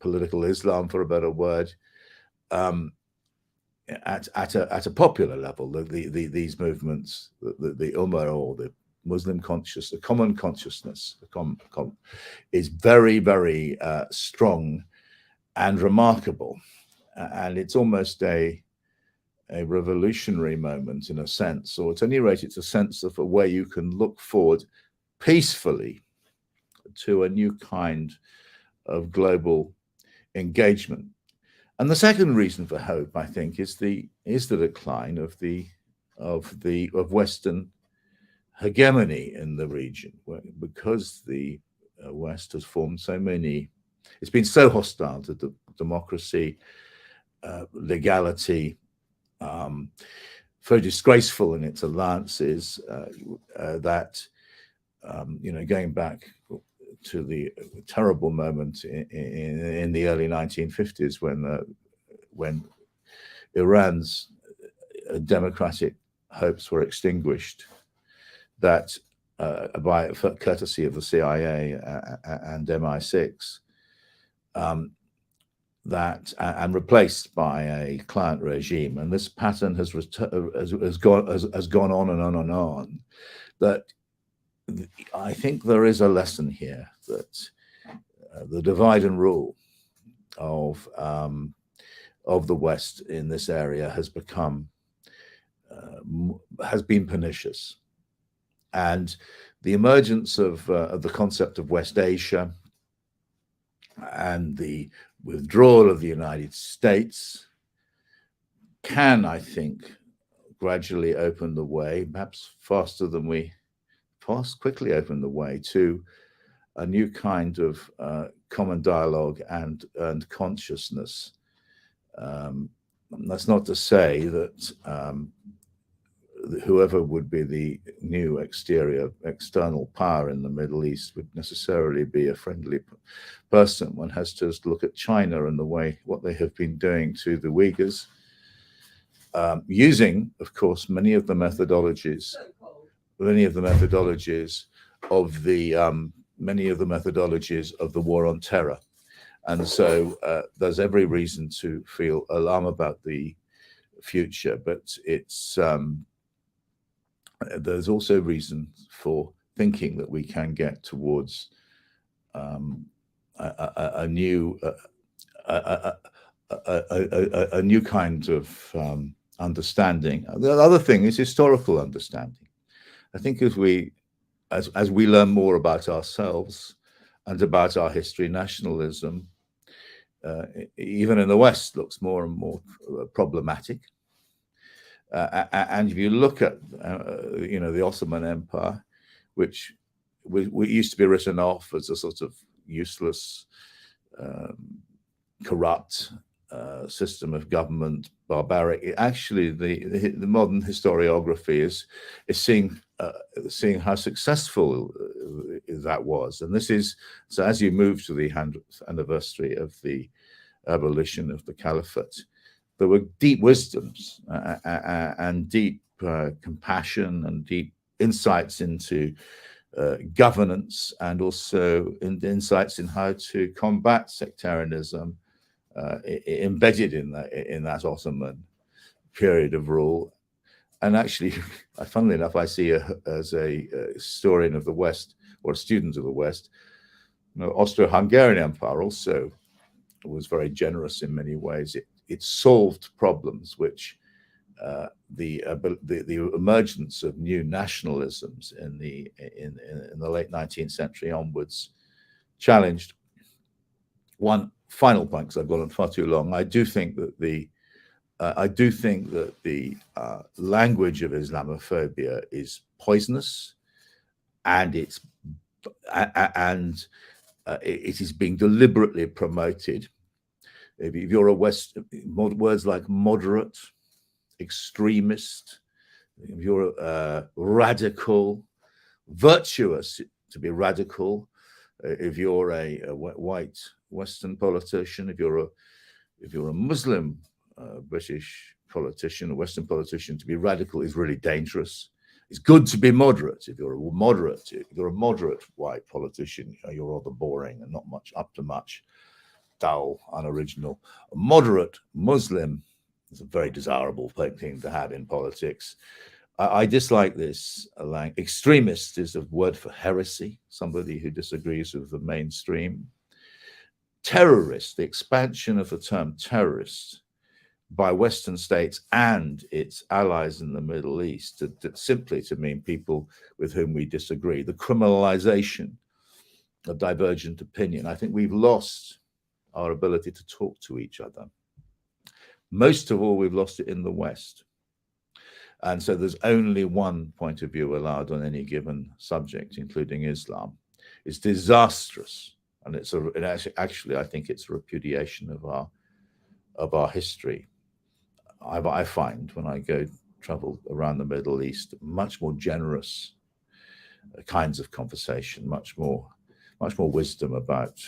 political Islam, for a better word, at a popular level, these movements, the Ummah or the Muslim consciousness, the common consciousness, is very, very strong and remarkable, and it's almost a revolutionary moment in a sense, or at any rate, it's a sense of a way you can look forward peacefully to a new kind of global engagement. And the second reason for hope, I think, is the decline of Western hegemony in the region, because the West has formed so many. It's been so hostile to democracy, legality, very disgraceful in its alliances, that going back to the terrible moment in the early 1950s when Iran's democratic hopes were extinguished, that by courtesy of the CIA and MI6, and replaced by a client regime, and this pattern has gone on and on and on. That I think there is a lesson here that the divide and rule of the West in this area has been pernicious, and the emergence of the concept of West Asia and the withdrawal of the United States can, I think, gradually open the way, perhaps quickly open the way to a new kind of common dialogue and consciousness. That's not to say that whoever would be the new external power in the Middle East would necessarily be a friendly person. One has to look at China and what they have been doing to the Uyghurs, using, of course, many of the methodologies of the war on terror. And so there's every reason to feel alarm about the future, but there's also reason for thinking that we can get towards a new kind of understanding. The other thing is historical understanding. I think as we learn more about ourselves and about our history, nationalism, even in the West, looks more and more problematic. And if you look at the Ottoman Empire, which we used to be written off as a sort of useless, corrupt system of government, barbaric. Actually, the modern historiography is seeing how successful that was, and this is so. As you move to the 100th anniversary of the abolition of the caliphate. There were deep wisdoms and deep compassion and deep insights into governance, and also insights in how to combat sectarianism embedded in that Ottoman period of rule. And actually, funnily enough, I see as a historian of the West, or a student of the West, Austro-Hungarian Empire also was very generous in many ways. It solved problems which the emergence of new nationalisms in the late 19th century onwards challenged. One final point, because I've gone on far too long. I do think that the language of Islamophobia is poisonous, and it is being deliberately promoted. If you're a words like moderate, extremist, if you're radical, virtuous to be radical, if you're a white Western politician, if you're a Muslim British politician, a Western politician, to be radical is really dangerous. It's good to be moderate. If you're a moderate white politician, you're rather boring and not up to much, dull, unoriginal. A moderate Muslim is a very desirable thing to have in politics. I dislike this. Extremist is a word for heresy, somebody who disagrees with the mainstream. Terrorist, the expansion of the term terrorist by Western states and its allies in the Middle East, simply to mean people with whom we disagree. The criminalization of divergent opinion. I think we've lost our ability to talk to each other. Most of all, we've lost it in the West. And so there's only one point of view allowed on any given subject, including Islam. It's disastrous. And actually, I think it's a repudiation of our history. I find when I travel around the Middle East, much more generous kinds of conversation, much more wisdom about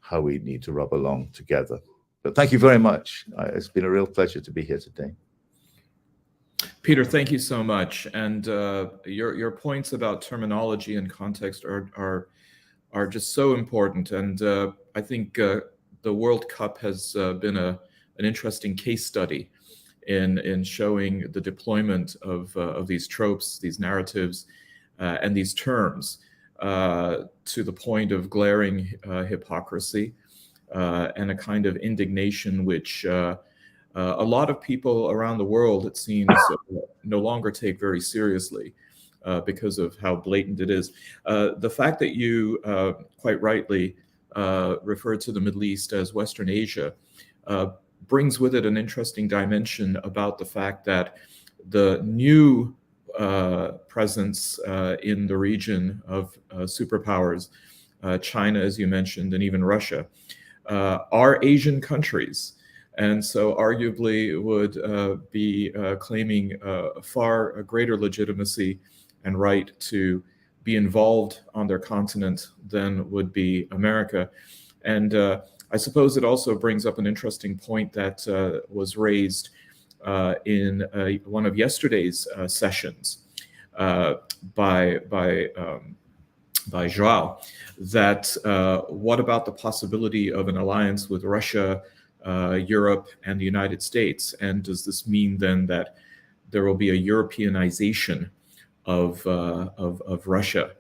how we need to rub along together. But thank you very much. It's been a real pleasure to be here today. Peter, thank you so much. And your points about terminology and context are just so important. And I think the World Cup has been an interesting case study in showing the deployment of these tropes, these narratives, and these terms to the point of glaring hypocrisy and a kind of indignation which a lot of people around the world, it seems, no longer take very seriously because of how blatant it is. The fact that you quite rightly referred to the Middle East as Western Asia brings with it an interesting dimension about the fact that the new presence in the region of superpowers, China, as you mentioned, and even Russia, are Asian countries. And so arguably would be claiming a far greater legitimacy and right to be involved on their continent than would be America. And I suppose it also brings up an interesting point that was raised in one of yesterday's sessions by Joao, that what about the possibility of an alliance with Russia, Europe, and the United States? And does this mean then that there will be a Europeanization of Russia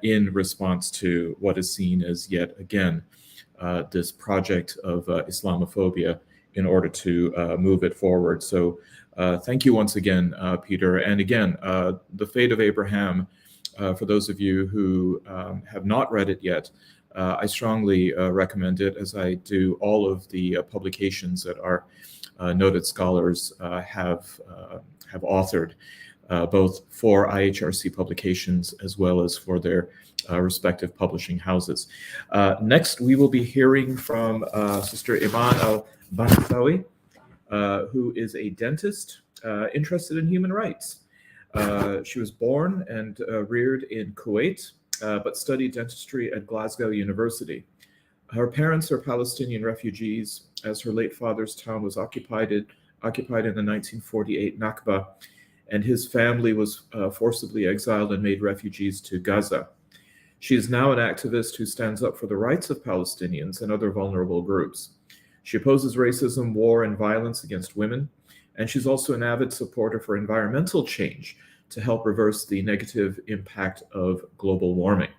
in response to what is seen as yet again this project of Islamophobia in order to move it forward? So thank you once again, Peter. And again, The Fate of Abraham, for those of you who have not read it yet, I strongly recommend it, as I do all of the publications that our noted scholars have authored, both for IHRC publications as well as for their respective publishing houses. Next, we will be hearing from Sister Eman El-Bahnassawy, who is a dentist interested in human rights. She was born and reared in Kuwait, but studied dentistry at Glasgow University. Her parents are Palestinian refugees, as her late father's town was occupied in the 1948 Nakba, and his family was forcibly exiled and made refugees to Gaza. She is now an activist who stands up for the rights of Palestinians and other vulnerable groups. She opposes racism, war, and violence against women, and she's also an avid supporter for environmental change to help reverse the negative impact of global warming.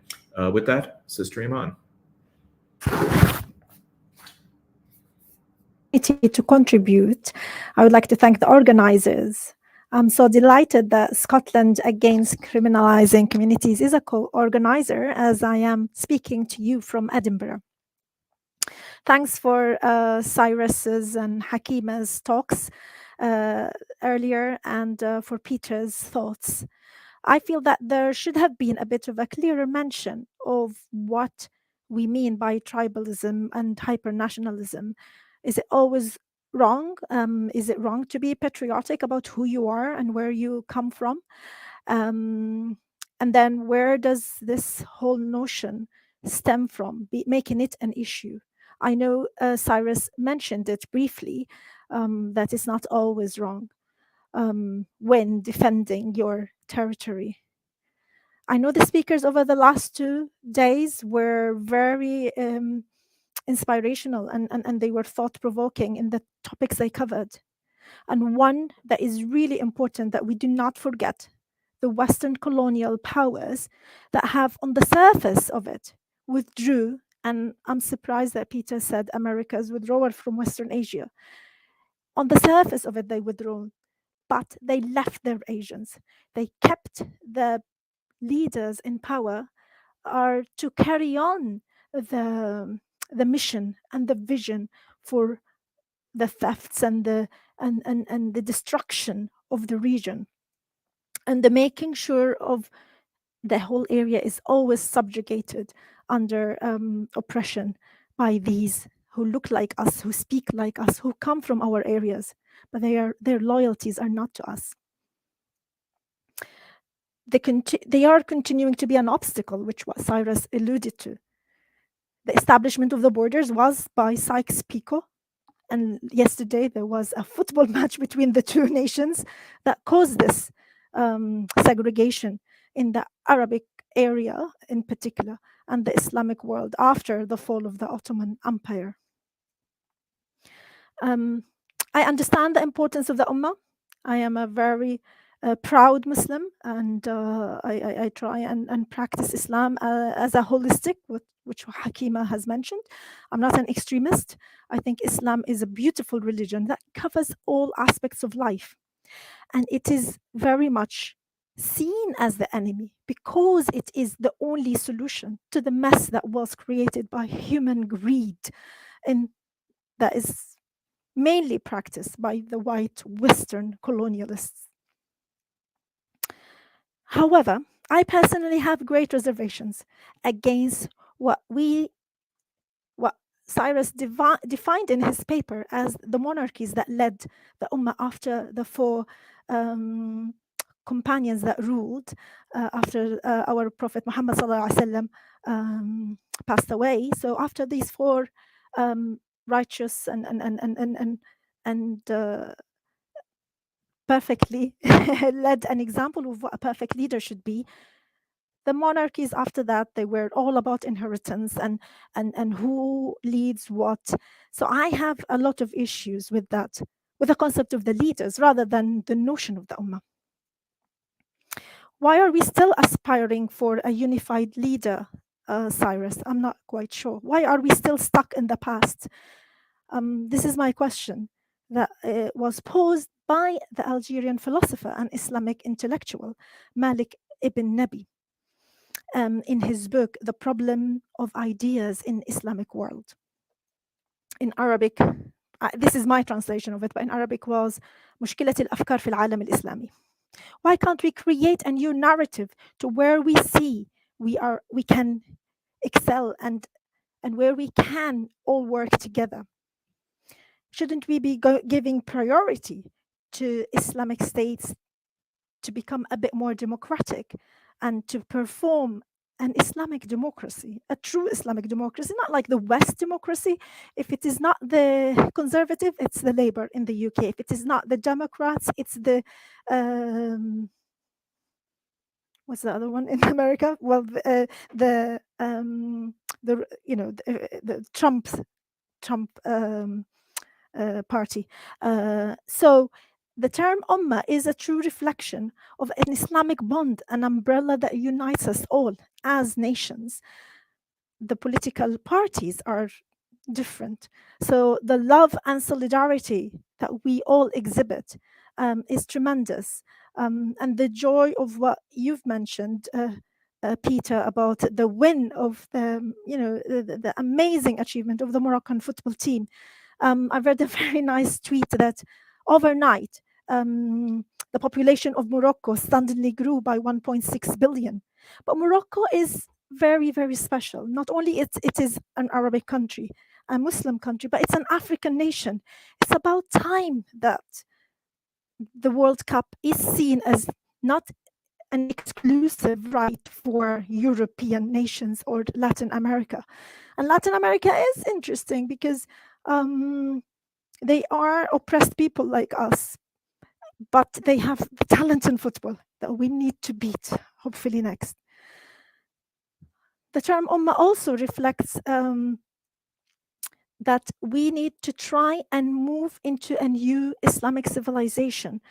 With that, Sister Iman. To contribute, I would like to thank the organizers. I'm so delighted that Scotland Against Criminalising Communities is a co-organizer, as I am speaking to you from Edinburgh. Thanks for Cyrus's and Hakimeh's talks earlier, and for Peter's thoughts. I feel that there should have been a bit of a clearer mention of what we mean by tribalism and hypernationalism. Is it always wrong? Is it wrong to be patriotic about who you are and where you come from? And then where does this whole notion stem from, making it an issue? I know Cyrus mentioned it briefly, that it's not always wrong when defending your territory. I know the speakers over the last 2 days were very inspirational, and they were thought-provoking in the topics they covered. And one that is really important that we do not forget, the Western colonial powers that have on the surface of it withdrew, and I'm surprised that Peter said America's withdrawal from Western Asia. On the surface of it, they withdrew, but they left their Asians. They kept the leaders in power are to carry on the mission and the vision for the thefts and the destruction of the region, and the making sure of the whole area is always subjugated under oppression by these who look like us, who speak like us, who come from our areas, but their loyalties are not to us. They are continuing to be an obstacle, which what Cyrus alluded to. The establishment of the borders was by Sykes-Picot, and yesterday there was a football match between the two nations that caused this segregation in the Arabic area in particular and the Islamic world after the fall of the Ottoman Empire. I understand the importance of the Ummah. I am a very proud Muslim, and I try and practice Islam as a holistic, which Hakimeh has mentioned. I'm not an extremist. I think Islam is a beautiful religion that covers all aspects of life. And it is very much seen as the enemy because it is the only solution to the mess that was created by human greed, and that is mainly practiced by the white Western colonialists. However, I personally have great reservations against what Cyrus defined in his paper as the monarchies that led the Ummah after the four companions that ruled after our Prophet Muhammad passed away. So after these four righteous and perfectly led an example of what a perfect leader should be, the monarchies after that, they were all about inheritance and who leads what. So I have a lot of issues with that, with the concept of the leaders rather than the notion of the Ummah. Why are we still aspiring for a unified leader, Cyrus? I'm not quite sure. Why are we still stuck in the past? This is my question that was posed by the Algerian philosopher and Islamic intellectual Malik ibn Nabi in his book, The Problem of Ideas in Islamic World. In Arabic, this is my translation of it, but in Arabic was مشكلة الأفكار في العالم الإسلامي. Why can't we create a new narrative to where we see we can excel and where we can all work together? Shouldn't we be giving priority to Islamic states to become a bit more democratic and to perform an Islamic democracy, a true Islamic democracy, not like the West democracy. If it is not the Conservative, it's the Labour in the UK. If it is not the Democrats, it's the what's the other one in America? Well, the Trump party. So the term Ummah is a true reflection of an Islamic bond, an umbrella that unites us all as nations. The political parties are different. So the love and solidarity that we all exhibit is tremendous. And the joy of what you've mentioned, Peter, about the win of the amazing achievement of the Moroccan football team. I've read a very nice tweet that overnight, the population of Morocco suddenly grew by 1.6 billion. But Morocco is very, very special. Not only it is an Arabic country, a Muslim country, but it's an African nation. It's about time that the World Cup is seen as not an exclusive right for European nations or Latin America. And Latin America is interesting because they are oppressed people like us, but they have talent in football that we need to beat, hopefully next. The term Ummah also reflects that we need to try and move into a new Islamic civilization,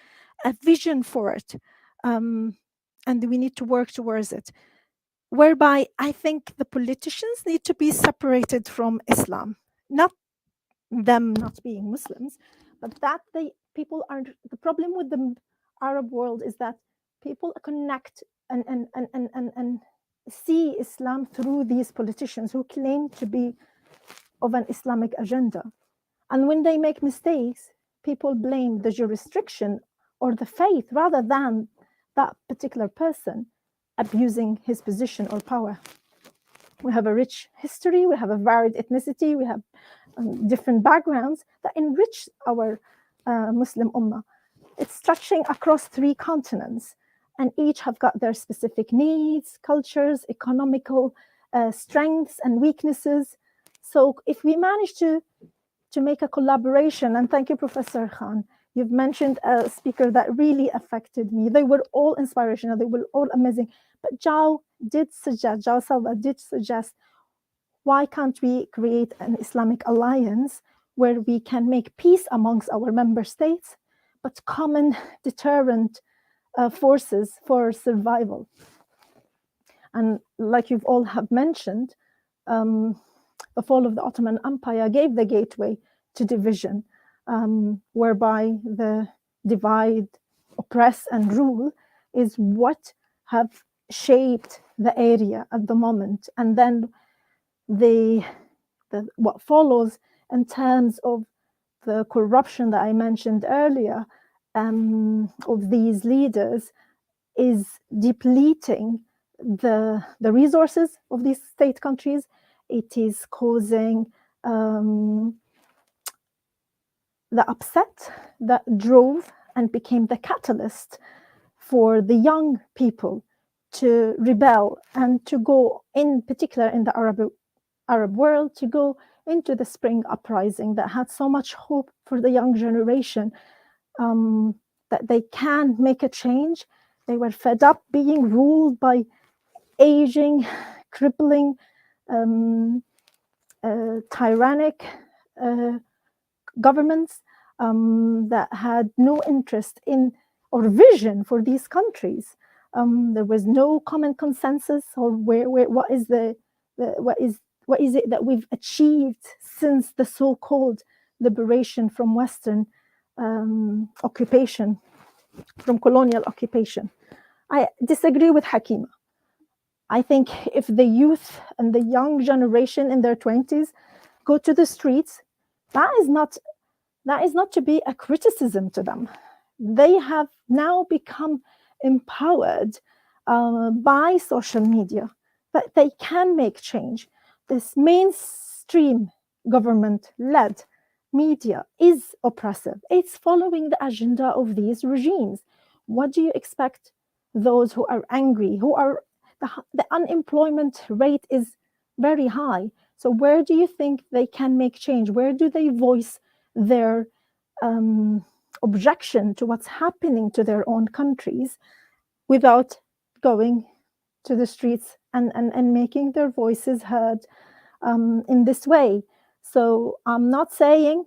a vision for it, and we need to work towards it, whereby I think the politicians need to be separated from Islam, not them not being Muslims, but that people are, the problem with the Arab world is that people connect and see Islam through these politicians who claim to be of an Islamic agenda. And when they make mistakes, people blame the jurisdiction or the faith rather than that particular person abusing his position or power. We have a rich history, we have a varied ethnicity, we have different backgrounds that enrich our Muslim Ummah. It's stretching across 3 continents, and each have got their specific needs, cultures, economical strengths and weaknesses. So if we manage to make a collaboration, and thank you, Professor Khan, you've mentioned a speaker that really affected me. They were all inspirational, they were all amazing. But Jao Salva did suggest, why can't we create an Islamic alliance where we can make peace amongst our member states, but common deterrent forces for survival? And like you've all have mentioned, the fall of the Ottoman Empire gave the gateway to division, whereby the divide, oppress, and rule is what have shaped the area at the moment. And then what follows in terms of the corruption that I mentioned earlier of these leaders is depleting the resources of these state countries. It is causing the upset that drove and became the catalyst for the young people to rebel and to go, in particular in the Arab world, to go into the spring uprising that had so much hope for the young generation, that they can make a change. They were fed up being ruled by aging, crippling, tyrannic governments that had no interest in or vision for these countries. There was no common consensus or what is it that we've achieved since the so-called liberation from Western occupation, from colonial occupation. I disagree with Hakimeh. I think if the youth and the young generation in their 20s go to the streets, that is not to be a criticism to them. They have now become empowered by social media, that they can make change. This mainstream government-led media is oppressive. It's following the agenda of these regimes. What do you expect those who are angry, who are the unemployment rate is very high. So where do you think they can make change? Where do they voice their objection to what's happening to their own countries without going to the streets and making their voices heard in this way? So I'm not saying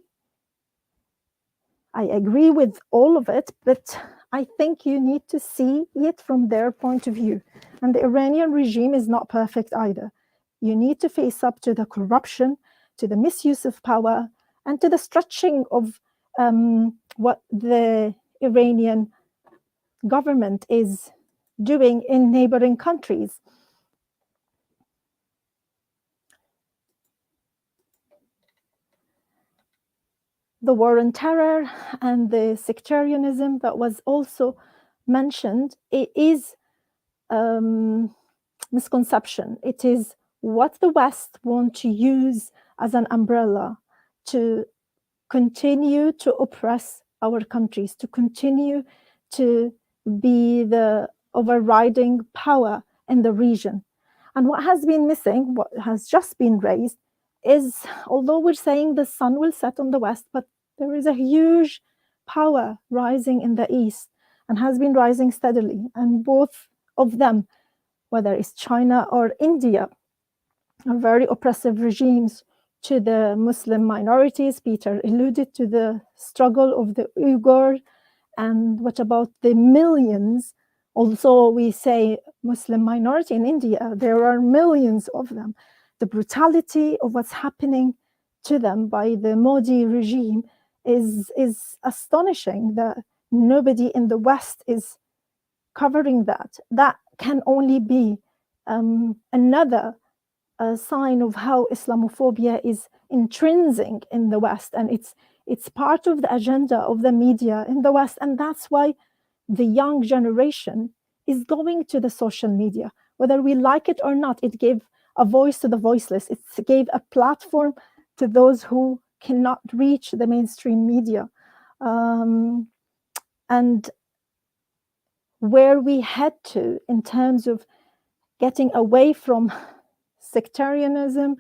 I agree with all of it, but I think you need to see it from their point of view. And the Iranian regime is not perfect either. You need to face up to the corruption, to the misuse of power, and to the stretching of what the Iranian government is doing in neighboring countries. The war on terror and the sectarianism that was also mentioned, it is misconception. It is what the West want to use as an umbrella to continue to oppress our countries, to continue to be the overriding power in the region. And what has been missing, what has just been raised, is although we're saying the sun will set on the West, but there is a huge power rising in the East and has been rising steadily. And both of them, whether it's China or India, are very oppressive regimes to the Muslim minorities. Peter alluded to the struggle of the Uyghur. And what about the millions? Also, we say Muslim minority in India, there are millions of them. The brutality of what's happening to them by the Modi regime is astonishing that nobody in the West is covering that. That can only be another sign of how Islamophobia is intrinsic in the West, and it's part of the agenda of the media in the West, and that's why the young generation is going to the social media, whether we like it or not. It gave a voice to the voiceless. It gave a platform to those who cannot reach the mainstream media. And where we head to in terms of getting away from sectarianism,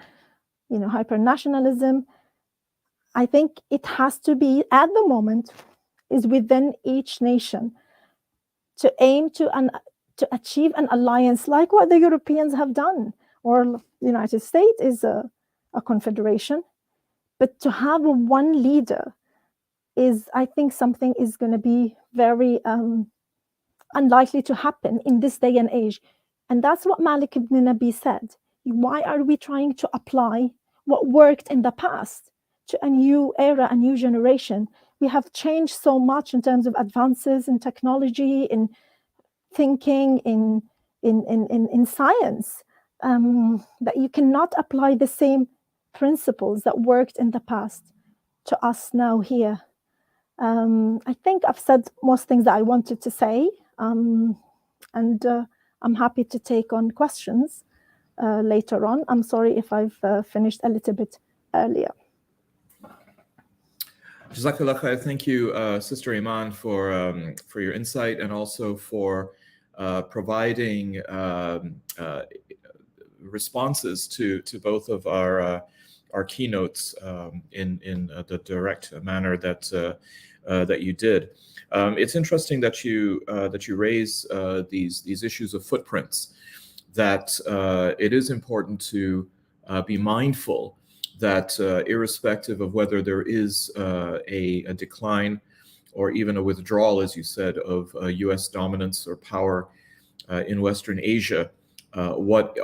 hypernationalism, I think it has to be, at the moment, is within each nation to aim to achieve an alliance like what the Europeans have done, or the United States is a confederation. But to have one leader is, I think, something is going to be very unlikely to happen in this day and age. And that's what Malik ibn Nabi said. Why are we trying to apply what worked in the past to a new era, a new generation? We have changed so much in terms of advances in technology, in thinking, in science, that you cannot apply the same principles that worked in the past to us now here. I think I've said most things that I wanted to say, and I'm happy to take on questions later on. I'm sorry if I've finished a little bit earlier. Jazakallah khair. Thank you, Sister Eman, for your insight and also for providing responses to both of our keynotes in the direct manner that you did. It's interesting that you raise these issues of footprints. That it is important to be mindful that irrespective of whether there is a decline or even a withdrawal, as you said, of U.S. dominance or power in Western Asia, what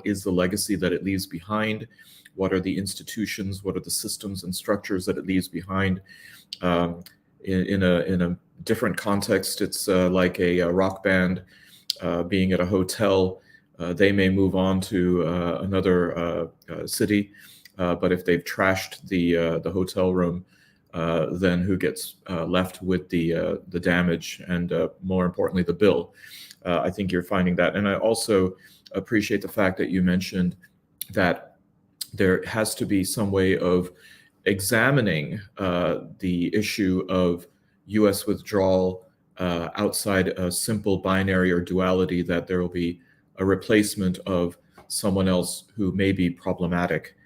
is the legacy that it leaves behind? What are the institutions? What are the systems and structures that it leaves behind? In a different context, it's like a rock band being at a hotel. They may move on to another city, but if they've trashed the hotel room, then who gets left with the damage and more importantly the bill? I think you're finding that, and I also appreciate the fact that you mentioned that there has to be some way of examining the issue of U.S. withdrawal outside a simple binary or duality, that there will be a replacement of someone else who may be problematic,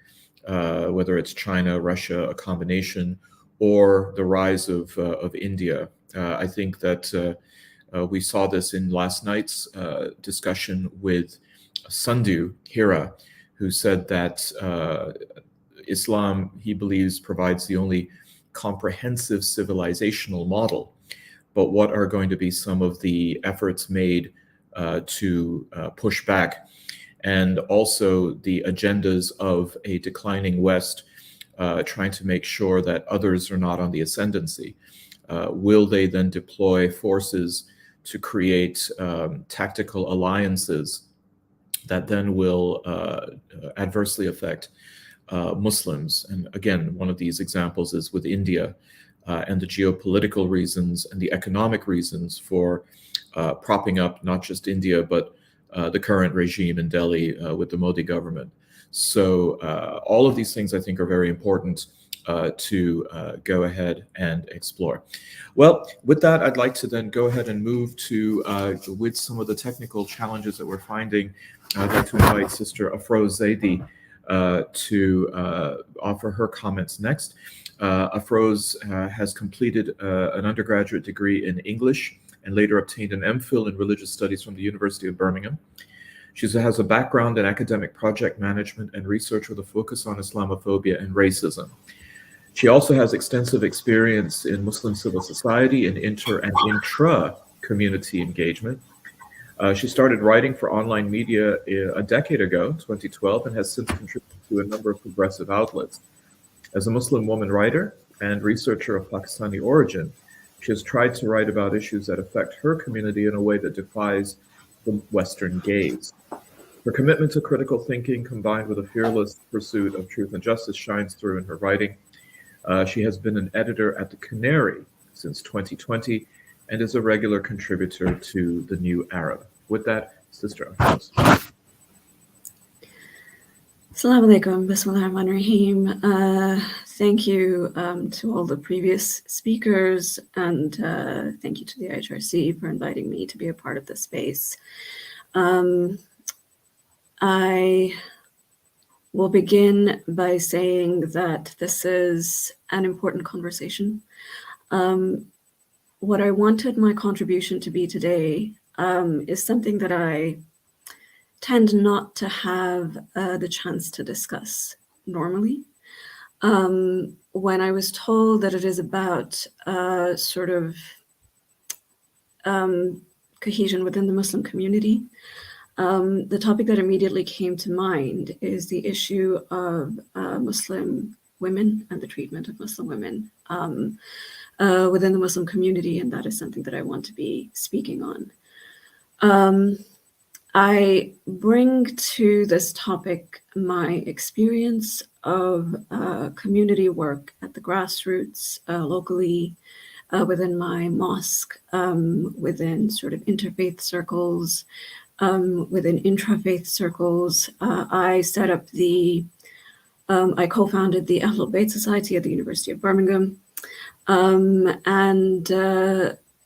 whether it's China, Russia, a combination, or the rise of India. I think that we saw this in last night's discussion with Sandhu Hira, who said that Islam, he believes, provides the only comprehensive civilizational model. But what are going to be some of the efforts made to push back? And also the agendas of a declining West, trying to make sure that others are not on the ascendancy. Will they then deploy forces to create tactical alliances that then will adversely affect Muslims? And again, one of these examples is with India and the geopolitical reasons and the economic reasons for propping up not just India, but the current regime in Delhi with the Modi government. So all of these things, I think, are very important to go ahead and explore. Well, with that, I'd like to then go ahead and move to, with some of the technical challenges that we're finding, I'd like to invite Sister Afroze Zaidi to offer her comments next. Afroze has completed an undergraduate degree in English and later obtained an MPhil in religious studies from the University of Birmingham. She has a background in academic project management and research with a focus on Islamophobia and racism. She also has extensive experience in Muslim civil society and inter and intra-community engagement. She started writing for online media a decade ago, 2012, and has since contributed to a number of progressive outlets. As a Muslim woman writer and researcher of Pakistani origin, she has tried to write about issues that affect her community in a way that defies the Western gaze. Her commitment to critical thinking, combined with a fearless pursuit of truth and justice, shines through in her writing. She has been an editor at The Canary since 2020 and is a regular contributor to The New Arab. With that, Sister Afroze. Assalamu alaikum, bismillah ar-Rahman ar-Rahim. Thank you to all the previous speakers, and thank you to the IHRC for inviting me to be a part of this space. I will begin by saying that this is an important conversation. What I wanted my contribution to be today is something that I tend not to have the chance to discuss normally. When I was told that it is about sort of cohesion within the Muslim community, the topic that immediately came to mind is the issue of Muslim women and the treatment of Muslim women within the Muslim community, and that is something that I want to be speaking on. I bring to this topic my experience of community work at the grassroots, locally, within my mosque, within sort of interfaith circles, within intrafaith circles. I set up I co-founded the Ahlul Bayt Society at the University of Birmingham.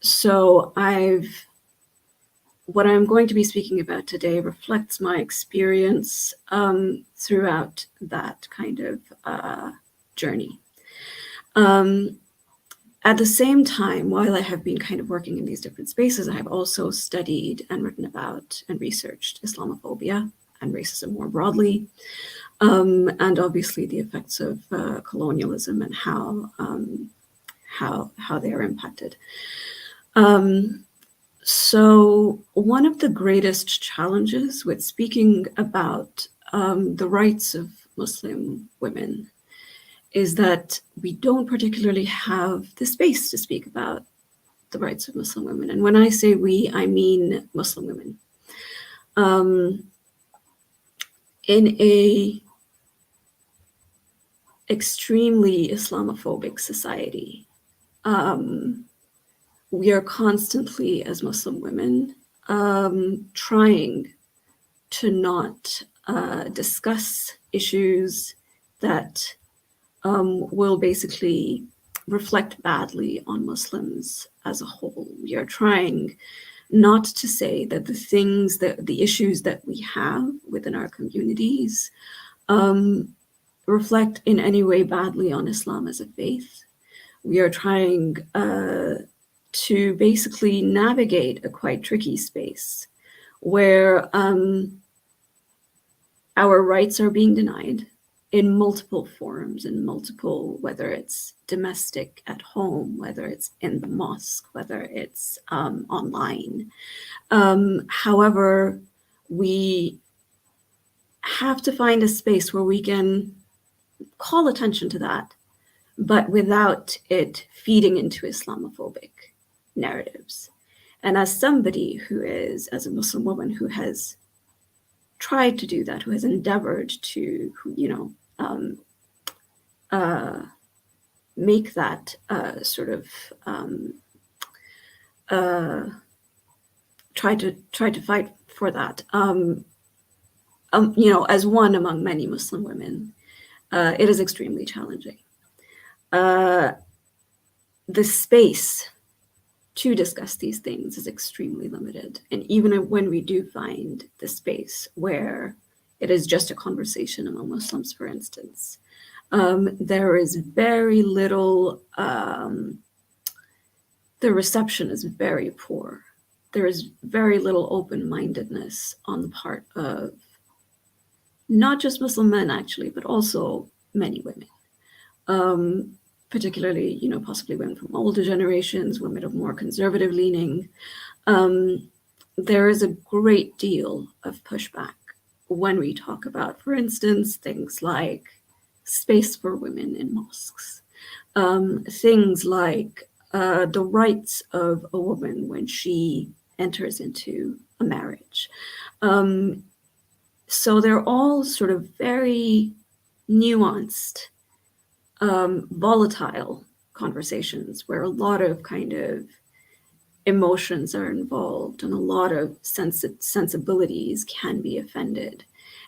So what I'm going to be speaking about today reflects my experience throughout that kind of journey. At the same time, while I have been kind of working in these different spaces, I have also studied and written about and researched Islamophobia and racism more broadly, and obviously the effects of colonialism and how they are impacted. So one of the greatest challenges with speaking about the rights of Muslim women is that we don't particularly have the space to speak about the rights of Muslim women. And when I say we, I mean Muslim women. In a extremely Islamophobic society, we are constantly, as Muslim women, trying to not discuss issues that will basically reflect badly on Muslims as a whole. We are trying not to say that the issues that we have within our communities reflect in any way badly on Islam as a faith. We are trying to basically navigate a quite tricky space where our rights are being denied in multiple forms, whether it's domestic at home, whether it's in the mosque, whether it's online. However, we have to find a space where we can call attention to that, but without it feeding into Islamophobic narratives. And as somebody as a Muslim woman who has tried to do that, who has endeavored to, make that try to fight for that, as one among many Muslim women, it is extremely challenging. The space to discuss these things is extremely limited. And even when we do find the space where it is just a conversation among Muslims, for instance, there is very little, the reception is very poor. There is very little open-mindedness on the part of not just Muslim men, actually, but also many women. Particularly, possibly women from older generations, women of more conservative leaning. There is a great deal of pushback when we talk about, for instance, things like space for women in mosques, things like the rights of a woman when she enters into a marriage. So they're all sort of very nuanced, volatile conversations where a lot of kind of emotions are involved and a lot of sensibilities can be offended.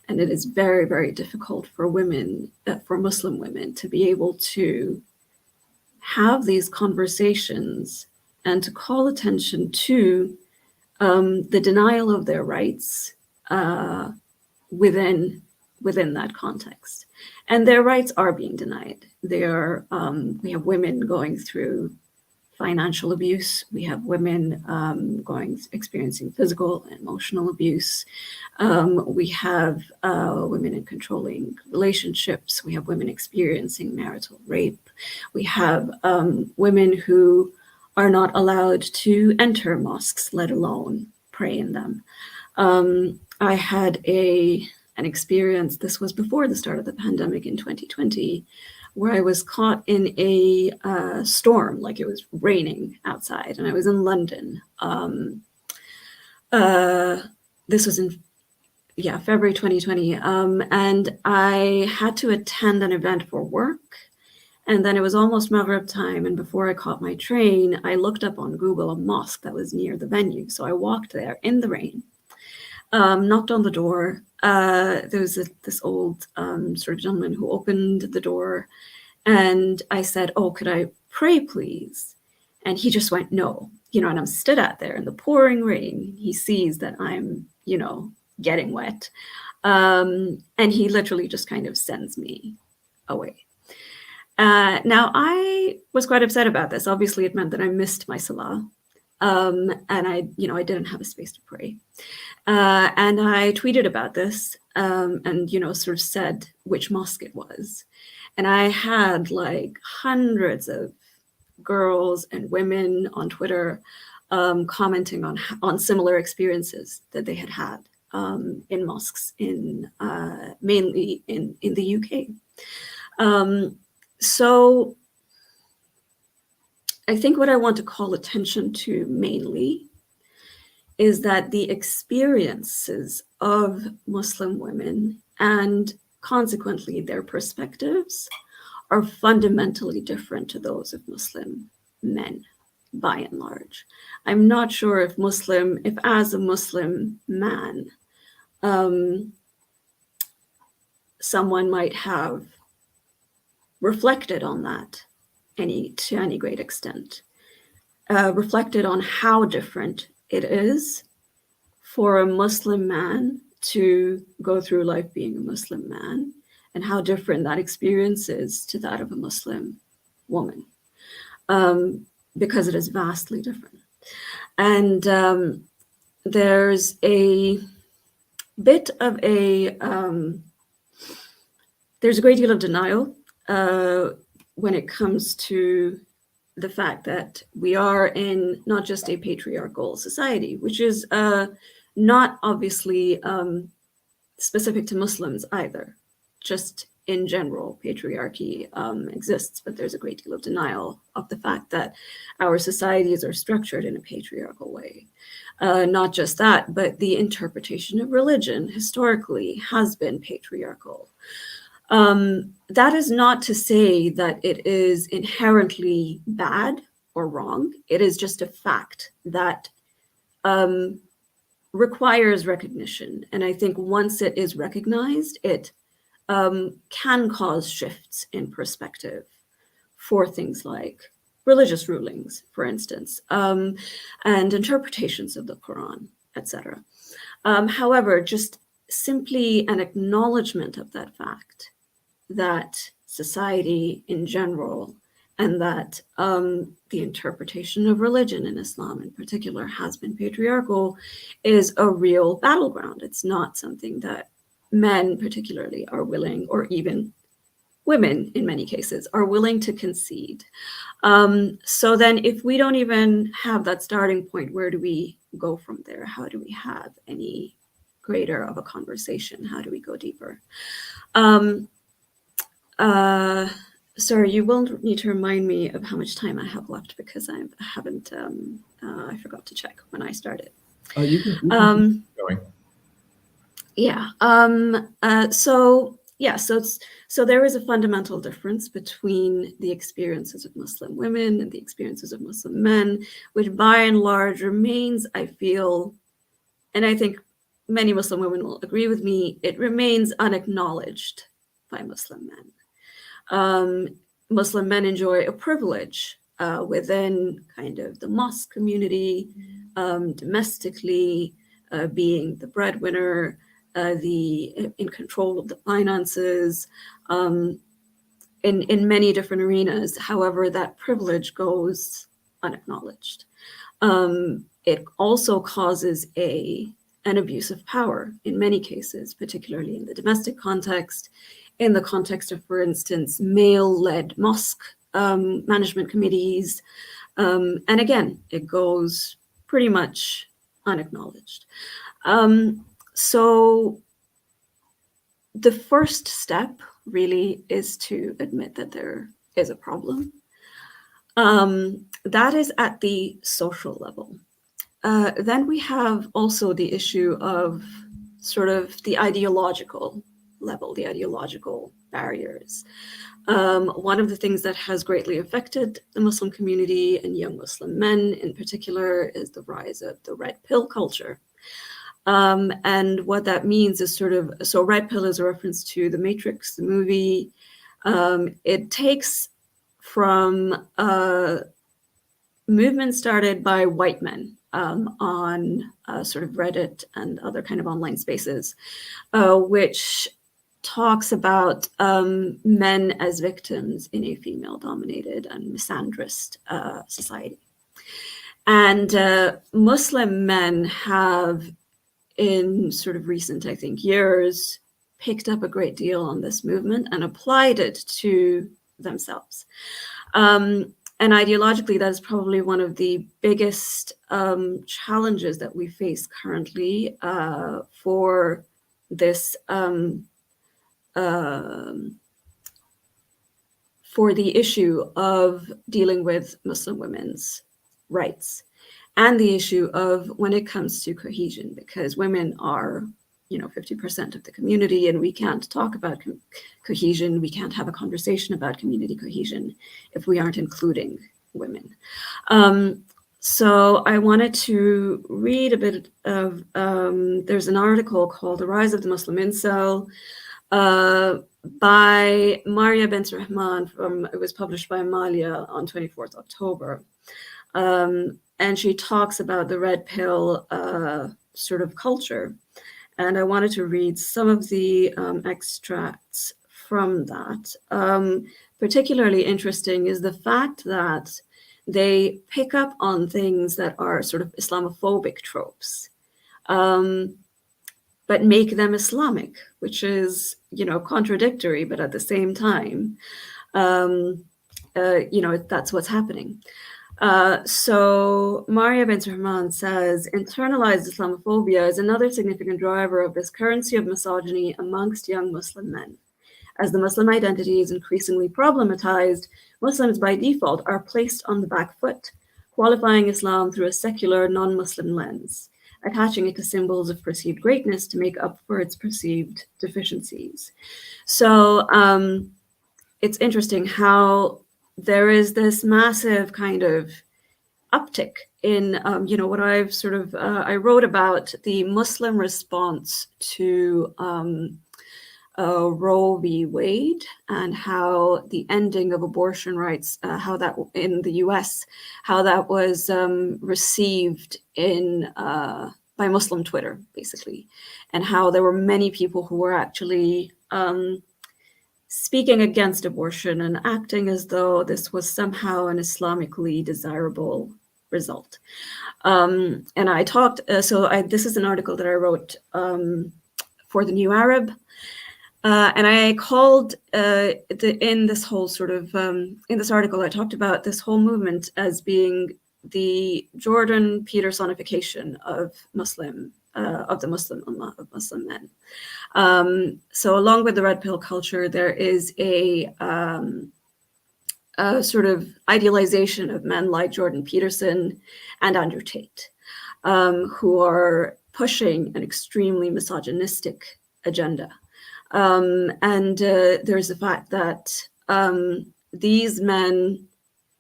And it is very, very difficult for women, for Muslim women, to be able to have these conversations and to call attention to the denial of their rights within that context. And their rights are being denied. We have women going through financial abuse. We have women experiencing physical and emotional abuse. We have women in controlling relationships. We have women experiencing marital rape. We have women who are not allowed to enter mosques, let alone pray in them. I had an experience, this was before the start of the pandemic in 2020, where I was caught in a storm, like it was raining outside, and I was in London. This was in February 2020, and I had to attend an event for work, and then it was almost Maghrib time, and before I caught my train, I looked up on Google a mosque that was near the venue, so I walked there in the rain. Knocked on the door. There was this old sort of gentleman who opened the door, and I said, "Oh, could I pray, please?" And he just went, "No." And I'm stood out there in the pouring rain. He sees that I'm, getting wet, and he literally just kind of sends me away. Now, I was quite upset about this. Obviously, it meant that I missed my salah. And I didn't have a space to pray. And I tweeted about this and, sort of said which mosque it was. And I had like hundreds of girls and women on Twitter commenting on similar experiences that they had in mosques mainly in the UK. So I think what I want to call attention to mainly is that the experiences of Muslim women and consequently their perspectives are fundamentally different to those of Muslim men, by and large. I'm not sure if as a Muslim man, someone might have reflected on that to any great extent, reflected on how different it is for a Muslim man to go through life being a Muslim man, and how different that experience is to that of a Muslim woman, because it is vastly different. And there's a bit of there's a great deal of denial when it comes to the fact that we are in not just a patriarchal society, which is not obviously specific to Muslims either. Just in general, patriarchy exists, but there's a great deal of denial of the fact that our societies are structured in a patriarchal way. Not just that, but the interpretation of religion historically has been patriarchal. That is not to say that it is inherently bad or wrong. It is just a fact that requires recognition. And I think once it is recognized, it can cause shifts in perspective for things like religious rulings, for instance, and interpretations of the Quran, etc. However, just simply an acknowledgement of that fact, that society in general, and that the interpretation of religion in Islam in particular has been patriarchal, is a real battleground. It's not something that men particularly are willing, or even women in many cases, are willing to concede. So then if we don't even have that starting point, where do we go from there? How do we have any greater of a conversation? How do we go deeper? Sorry, you will need to remind me of how much time I have left, because I haven't, I forgot to check when I started. You can keep going. Yeah. So there is a fundamental difference between the experiences of Muslim women and the experiences of Muslim men, which by and large remains, I feel, and I think many Muslim women will agree with me, it remains unacknowledged by Muslim men. Muslim men enjoy a privilege within kind of the mosque community, domestically, being the breadwinner, in control of the finances, in many different arenas. However, that privilege goes unacknowledged. It also causes an abuse of power in many cases, particularly in the domestic context, in the context of, for instance, male-led mosque management committees. And again, it goes pretty much unacknowledged. So the first step really is to admit that there is a problem. That is at the social level. Then we have also the issue of sort of the ideological level, the ideological barriers. One of the things that has greatly affected the Muslim community and young Muslim men in particular is the rise of the red pill culture. And what that means is so red pill is a reference to The Matrix, the movie. It takes from a movement started by white men on sort of Reddit and other kind of online spaces, which talks about men as victims in a female-dominated and misandrist society. And Muslim men have, in sort of recent, I think, years, picked up a great deal on this movement and applied it to themselves. And ideologically, that is probably one of the biggest challenges that we face currently for this, for the issue of dealing with Muslim women's rights, and the issue of when it comes to cohesion, because women are, 50% of the community, and we can't talk about cohesion, we can't have a conversation about community cohesion if we aren't including women. So I wanted to read a bit of, there's an article called The Rise of the Muslim Incel, by Maria bint Rahman. It was published by Amalia on 24th October. And she talks about the red pill sort of culture. And I wanted to read some of the extracts from that. Particularly interesting is the fact that they pick up on things that are sort of Islamophobic tropes, but make them Islamic, which is, contradictory, but at the same time, that's what's happening. So Maria bint Rahman says, internalized Islamophobia is another significant driver of this currency of misogyny amongst young Muslim men. As the Muslim identity is increasingly problematized, Muslims by default are placed on the back foot, qualifying Islam through a secular non-Muslim lens, attaching it to symbols of perceived greatness to make up for its perceived deficiencies. So it's interesting how there is this massive kind of uptick in, what I've sort of, I wrote about the Muslim response to Roe v. Wade and how the ending of abortion rights, how that in the US, how that was received in by Muslim Twitter, basically, and how there were many people who were actually speaking against abortion and acting as though this was somehow an Islamically desirable result. And I talked, this is an article that I wrote for the New Arab. And I called in this whole sort of, in this article, I talked about this whole movement as being the Jordan Petersonification of the Muslim Ummah, of Muslim men. So along with the red pill culture, there is a sort of idealization of men like Jordan Peterson and Andrew Tate, who are pushing an extremely misogynistic agenda. And there's the fact that these men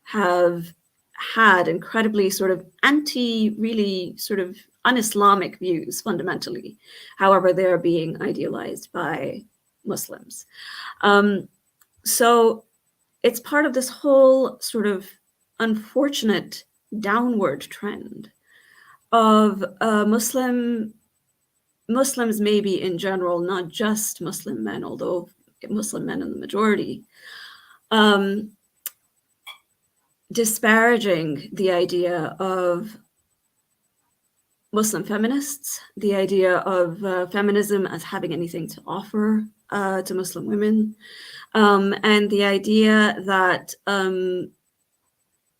have had incredibly sort of really sort of un-Islamic views fundamentally. However, they're being idealized by Muslims. So it's part of this whole sort of unfortunate downward trend of Muslims maybe in general, not just Muslim men, although Muslim men in the majority, disparaging the idea of Muslim feminists, the idea of feminism as having anything to offer to Muslim women, and the idea that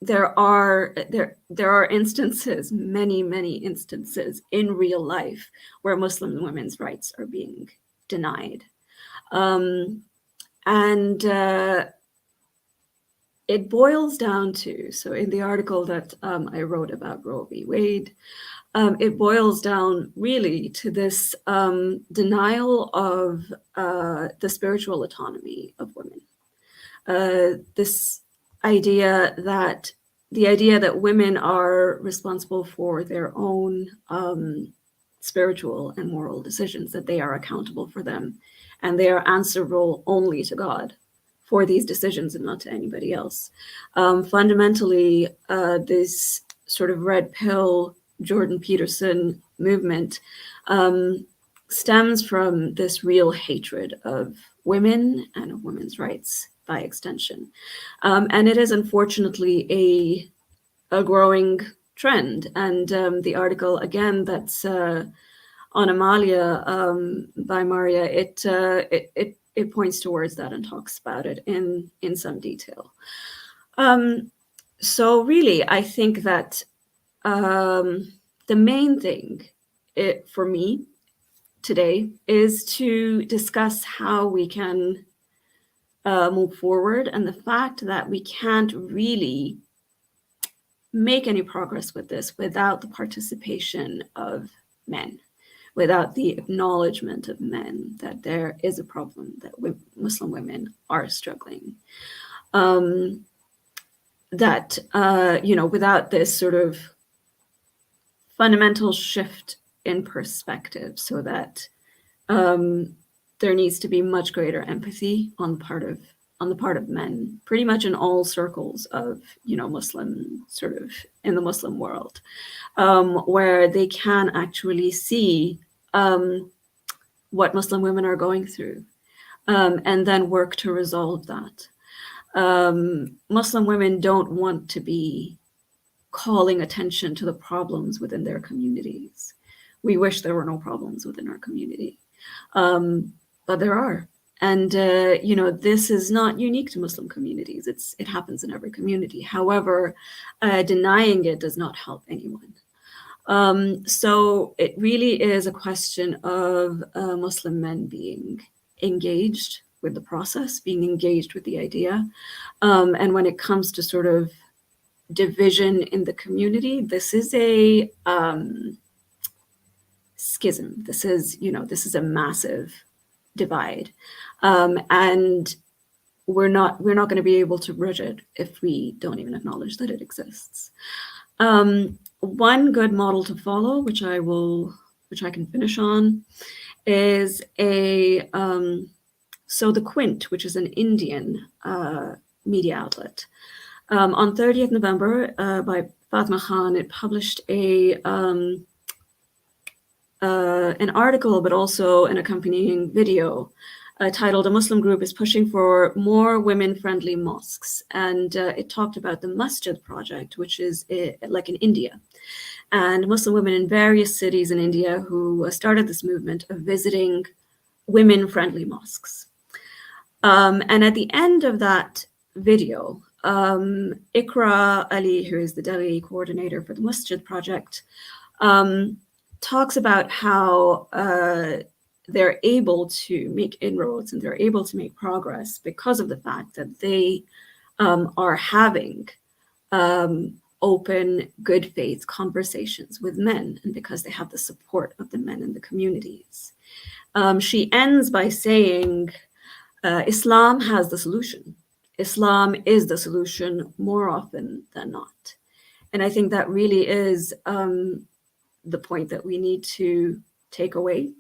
there are instances, many instances in real life where Muslim women's rights are being denied. It boils down to, so in the article that I wrote about Roe v. Wade, it boils down really to this denial of the spiritual autonomy of women. This idea that women are responsible for their own spiritual and moral decisions, that they are accountable for them, and they are answerable only to God for these decisions and not to anybody else. Fundamentally, this sort of red pill Jordan Peterson movement stems from this real hatred of women and of women's rights by extension. And it is unfortunately a growing trend. And the article, again, that's on Amalia by Maria, it points towards that and talks about it in some detail. So really, I think that the main thing for me today is to discuss how we can move forward, and the fact that we can't really make any progress with this without the participation of men, without the acknowledgement of men that there is a problem, that Muslim women are struggling. Without this sort of fundamental shift in perspective, so that there needs to be much greater empathy on the part of men, pretty much in all circles of, you know, Muslim, sort of in the Muslim world, where they can actually see what Muslim women are going through, and then work to resolve that. Muslim women don't want to be calling attention to the problems within their communities. We wish there were no problems within our community, but there are. And, you know, this is not unique to Muslim communities. It happens in every community. However, denying it does not help anyone. So it really is a question of Muslim men being engaged with the process, being engaged with the idea. And when it comes to sort of division in the community, this is a schism. This is, you know, this is a massive divide. And we're not going to be able to bridge it if we don't even acknowledge that it exists. One good model to follow, which I can finish on, is so the Quint, which is an Indian media outlet. On 30th November, by Fatima Khan, it published an article, but also an accompanying video titled "A Muslim Group is Pushing for More Women-Friendly Mosques." And it talked about the Masjid project, which is like in India. And Muslim women in various cities in India who started this movement of visiting women-friendly mosques. And at the end of that video, Ikra Ali, who is the Delhi coordinator for the Masjid project, talks about how they're able to make inroads and they're able to make progress because of the fact that they are having open, good faith conversations with men, and because they have the support of the men in the communities. She ends by saying, Islam has the solution. Islam is the solution more often than not. And I think that really is the point that we need to take away.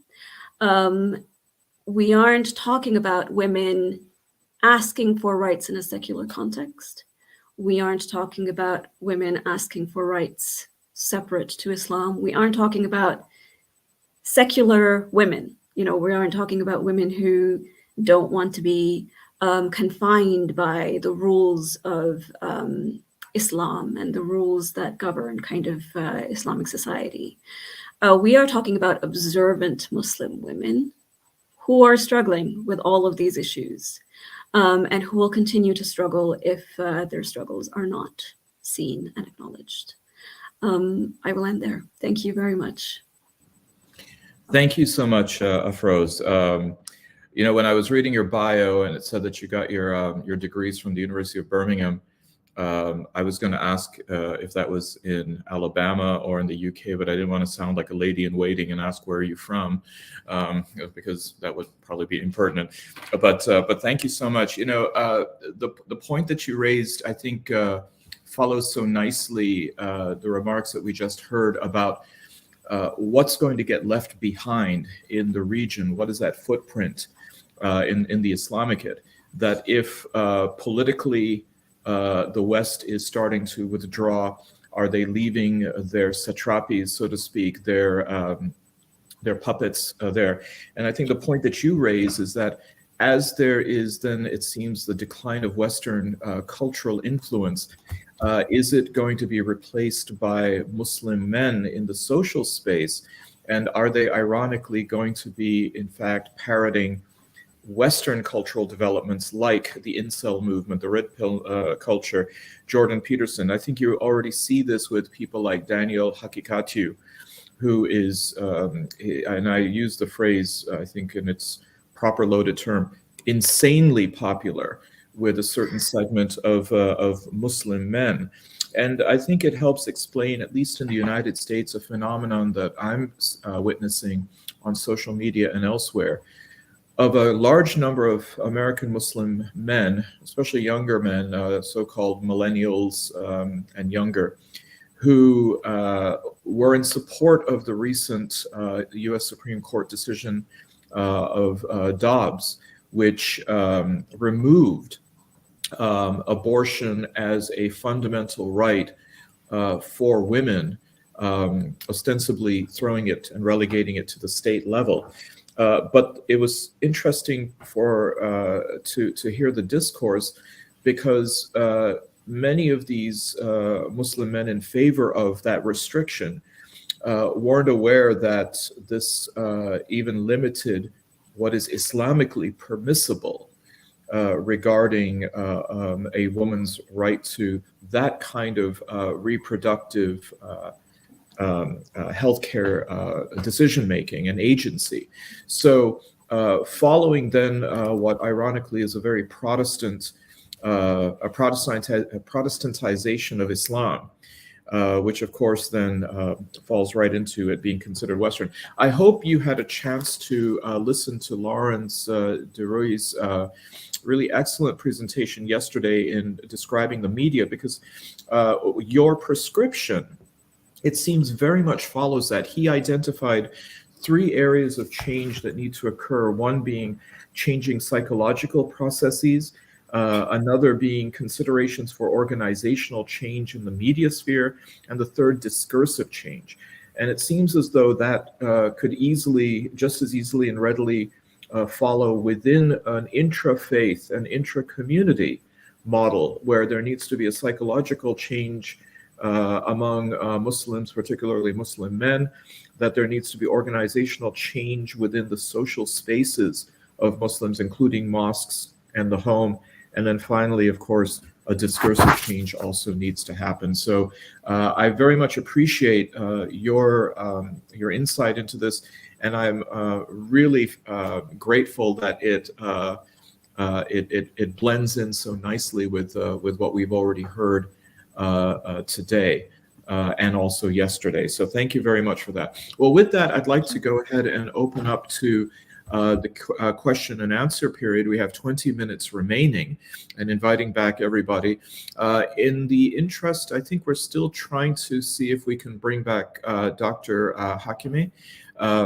We aren't talking about women asking for rights in a secular context. We aren't talking about women asking for rights separate to Islam. We aren't talking about secular women. You know, we aren't talking about women who don't want to be confined by the rules of Islam and the rules that govern kind of Islamic society. We are talking about observant Muslim women who are struggling with all of these issues, and who will continue to struggle if their struggles are not seen and acknowledged. I will end there. Thank you very much. Thank you so much, Afroze. You know, when I was reading your bio and it said that you got your degrees from the University of Birmingham, I was going to ask if that was in Alabama or in the UK, but I didn't want to sound like a lady in waiting and ask where are you from, because that would probably be impertinent. But thank you so much. You know, the point that you raised, I think, follows so nicely the remarks that we just heard about what's going to get left behind in the region. What is that footprint in the Islamicate? That if politically the West is starting to withdraw, are they leaving their satrapies, so to speak, their puppets there? And I think the point that you raise is that as there is then, it seems, the decline of Western cultural influence, is it going to be replaced by Muslim men in the social space? And are they ironically going to be, in fact, parroting Western cultural developments like the incel movement, the red pill culture? Jordan Peterson, I think you already see this with people like Daniel Hakikatu, who is, and I use the phrase, I think in its proper loaded term, insanely popular with a certain segment of Muslim men. And I think it helps explain, at least in the United States, a phenomenon that I'm witnessing on social media and elsewhere, of a large number of American Muslim men, especially younger men, so-called millennials and younger, who were in support of the recent US Supreme Court decision Dobbs, which removed abortion as a fundamental right for women, ostensibly throwing it and relegating it to the state level. But it was interesting to hear the discourse, because many of these Muslim men in favor of that restriction weren't aware that this even limited what is Islamically permissible regarding a woman's right to that kind of reproductive healthcare decision-making and agency. So following then what ironically is a very Protestantization of Islam, which of course then falls right into it being considered Western. I hope you had a chance to listen to Lawrence Deroy's really excellent presentation yesterday in describing the media, because your prescription, it seems, very much follows that. He identified 3 areas of change that need to occur, one being changing psychological processes, another being considerations for organizational change in the media sphere, and the third, discursive change. And it seems as though that could easily, just as easily and readily follow within an intra-faith and intra-community model, where there needs to be a psychological change among Muslims, particularly Muslim men, that there needs to be organizational change within the social spaces of Muslims, including mosques and the home. And then finally, of course, a discursive change also needs to happen. So I very much appreciate your insight into this, and I'm really grateful that it blends in so nicely with what we've already heard today and also yesterday. So thank you very much for that. Well, with that, I'd like to go ahead and open up to the question and answer period. We have 20 minutes remaining, and inviting back everybody. In the interest, I think we're still trying to see if we can bring back Dr. Hakimeh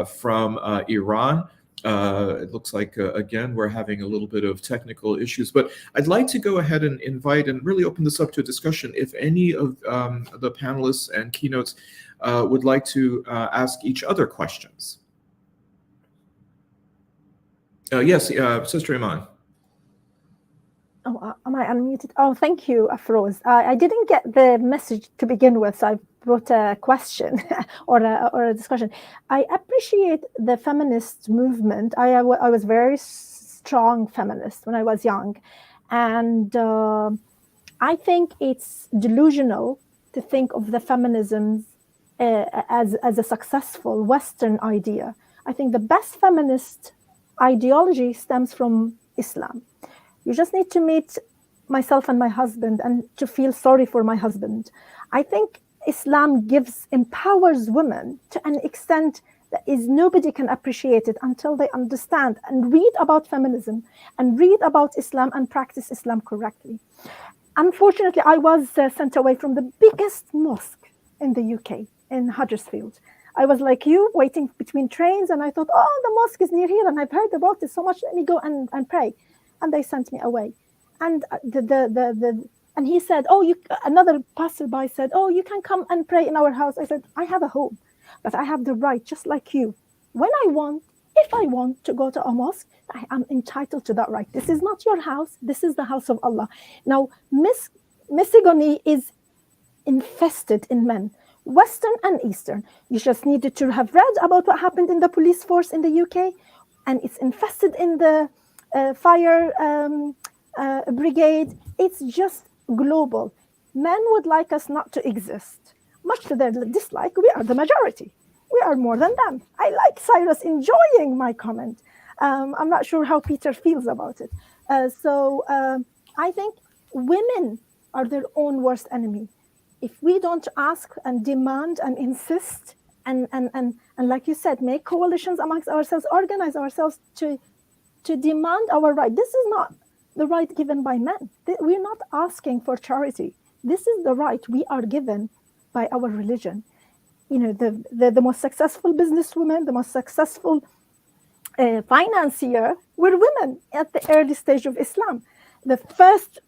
from Iran. It looks like, again, we're having a little bit of technical issues, but I'd like to go ahead and invite and really open this up to a discussion. If any of the panelists and keynotes would like to ask each other questions. Yes, Sister Iman. Oh, am I unmuted? Oh, thank you, Afroze. I didn't get the message to begin with, so I wrote a question or a discussion. I appreciate the feminist movement. I was very strong feminist when I was young, and I think it's delusional to think of the feminism as a successful Western idea. I think the best feminist ideology stems from Islam. You just need to meet myself and my husband and to feel sorry for my husband. I think Islam empowers women to an extent that nobody can appreciate it until they understand and read about feminism and read about Islam and practice Islam correctly. Unfortunately, I was sent away from the biggest mosque in the UK, in Huddersfield. I was like you, waiting between trains, and I thought, oh, the mosque is near here, and I've heard about it so much, let me go and pray. And they sent me away. And and he said, another passerby said, oh, you can come and pray in our house. I said, I have a home, but I have the right, just like you. When I want, if I want to go to a mosque, I am entitled to that right. This is not your house. This is the house of Allah. Now, misogyny is infested in men, Western and Eastern. You just needed to have read about what happened in the police force in the UK, and it's infested in the fire brigade. It's just global. Men would like us not to exist. Much to their dislike, we are the majority. We are more than them. I like Cyrus enjoying my comment. I'm not sure how Peter feels about it. I think women are their own worst enemy. If we don't ask and demand and insist and like you said, make coalitions amongst ourselves, organize ourselves to demand our right. This is not the right given by men. We're not asking for charity. This is the right we are given by our religion. You know, the most successful businesswomen, the most successful financier were women at the early stage of Islam. The first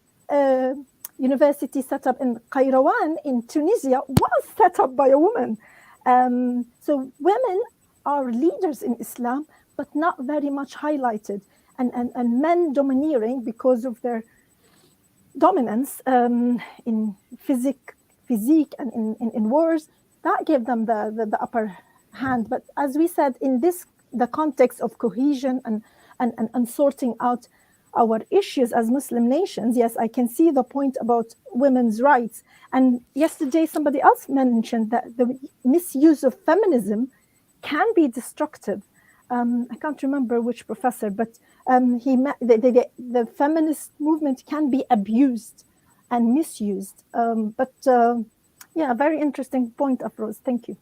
university set up in Qayrawan in Tunisia was set up by a woman. So women are leaders in Islam, but not very much highlighted. And men domineering because of their dominance in physique and in wars, that gave them the upper hand. But as we said, in the context of cohesion and sorting out our issues as Muslim nations, yes, I can see the point about women's rights. And yesterday, somebody else mentioned that the misuse of feminism can be destructive. I can't remember which professor, but the feminist movement can be abused and misused. Yeah, very interesting point, Afroze. Thank you.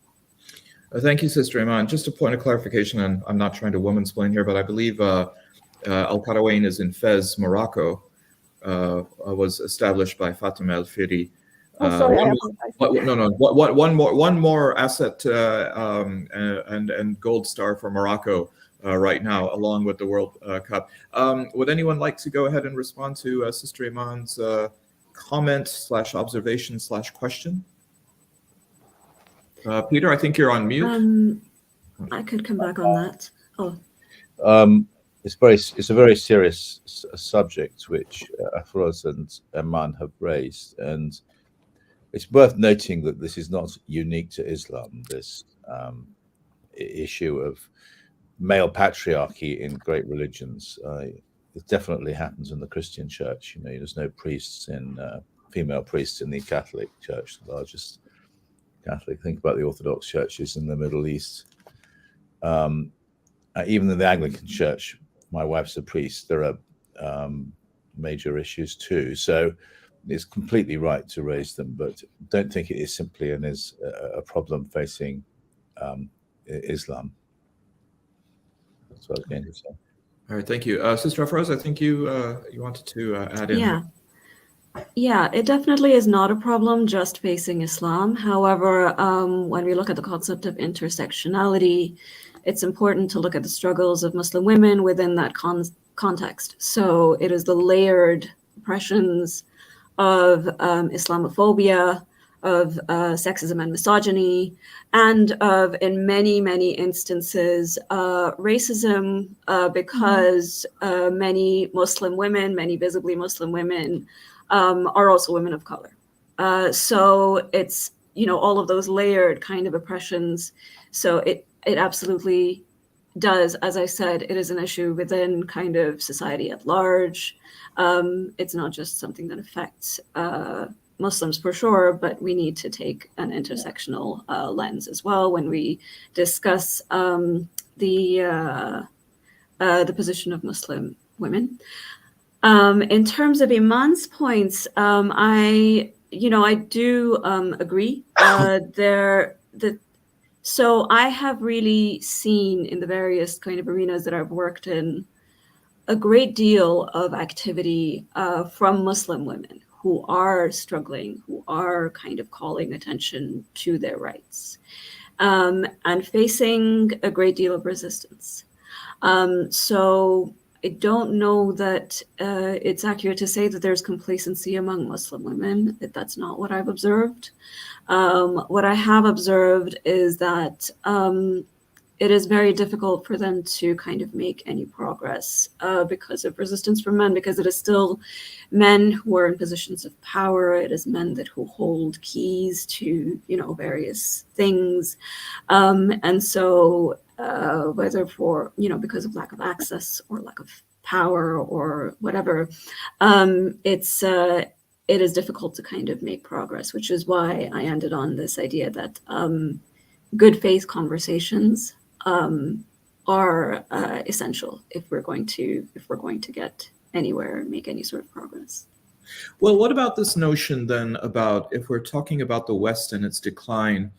Thank you, Sister Eman. Just a point of clarification, and I'm not trying to womansplain here, but I believe Al-Qarawiyyin is in Fez, Morocco, was established by Fatima El-Firi. One more asset and gold star for Morocco right now, along with the World Cup. Would anyone like to go ahead and respond to Sister Eman's comment / observation / question? Peter, I think you're on mute. I could come back on that. Oh. It's a very serious subject which Afroze and Eman have raised, and it's worth noting that this is not unique to Islam. This issue of male patriarchy in great religions, it definitely happens in the Christian church. You know, there's no priests female priests in the Catholic Church, the largest Catholic. Think about the Orthodox churches in the Middle East. Even in the Anglican Church, my wife's a priest, there are major issues too. So it's completely right to raise them, but don't think it is simply a problem facing Islam. That's what I was going to say. All right, thank you. Sister Afroze, I think you wanted to add in. Yeah, it definitely is not a problem just facing Islam. However, when we look at the concept of intersectionality, it's important to look at the struggles of Muslim women within that context. So it is the layered oppressions of Islamophobia, of sexism and misogyny, and of, in many, many instances, racism, because many Muslim women, many visibly Muslim women, are also women of color. So it's, all of those layered kind of oppressions. So it absolutely does, as I said, it is an issue within kind of society at large. It's not just something that affects Muslims for sure, but we need to take an intersectional lens as well when we discuss the position of Muslim women. In terms of Eman's points, I do agree. So I have really seen in the various kind of arenas that I've worked in a great deal of activity from Muslim women who are struggling, who are kind of calling attention to their rights, and facing a great deal of resistance. So I don't know that it's accurate to say that there's complacency among Muslim women. That's not what I've observed. What I have observed is that it is very difficult for them to kind of make any progress because of resistance from men, because it is still men who are in positions of power. It is men who hold keys to, various things. And so whether for, because of lack of access or lack of power or whatever, it is difficult to kind of make progress, which is why I ended on this idea that good faith conversations are essential if we're going to get anywhere, make any sort of progress. Well, what about this notion then about, if we're talking about the West and its decline,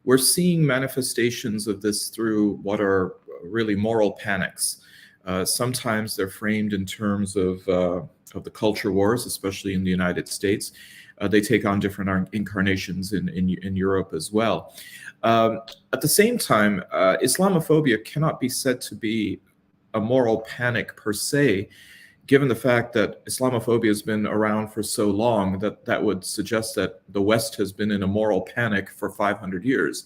we're seeing manifestations of this through what are really moral panics. Sometimes they're framed in terms of the culture wars, especially in the United States. They take on different incarnations in Europe as well. At the same time, Islamophobia cannot be said to be a moral panic per se, given the fact that Islamophobia has been around for so long, that would suggest that the West has been in a moral panic for 500 years.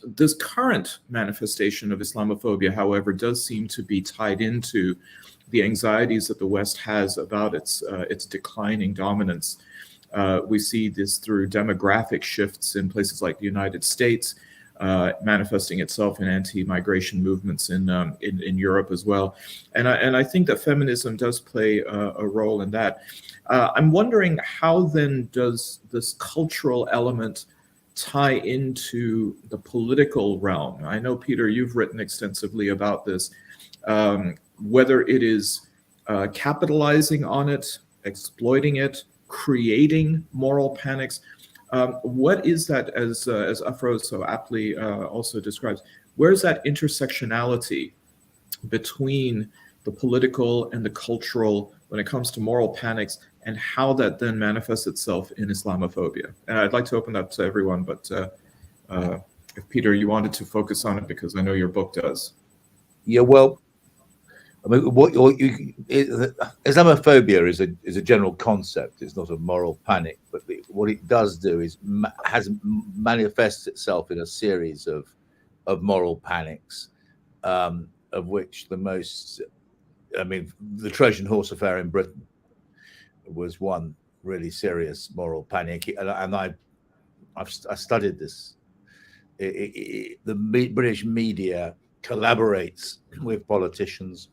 This current manifestation of Islamophobia, however, does seem to be tied into the anxieties that the West has about its declining dominance. We see this through demographic shifts in places like the United States, manifesting itself in anti-migration movements in Europe as well, and I think that feminism does play a role in that. I'm wondering, how then does this cultural element tie into the political realm? I know, Peter, you've written extensively about this, whether it is capitalizing on it, exploiting it, creating moral panics. What is that, as Afroze so aptly also describes, where's that intersectionality between the political and the cultural when it comes to moral panics, and how that then manifests itself in Islamophobia? And I'd like to open that to everyone, but if Peter, you wanted to focus on it, because I know your book does. Yeah, well, I mean, Islamophobia is a general concept. It's not a moral panic, but what it does do is manifests itself in a series of moral panics, of which the most, I mean, the Trojan horse affair in Britain was one really serious moral panic, and I studied this. The British media collaborates with politicians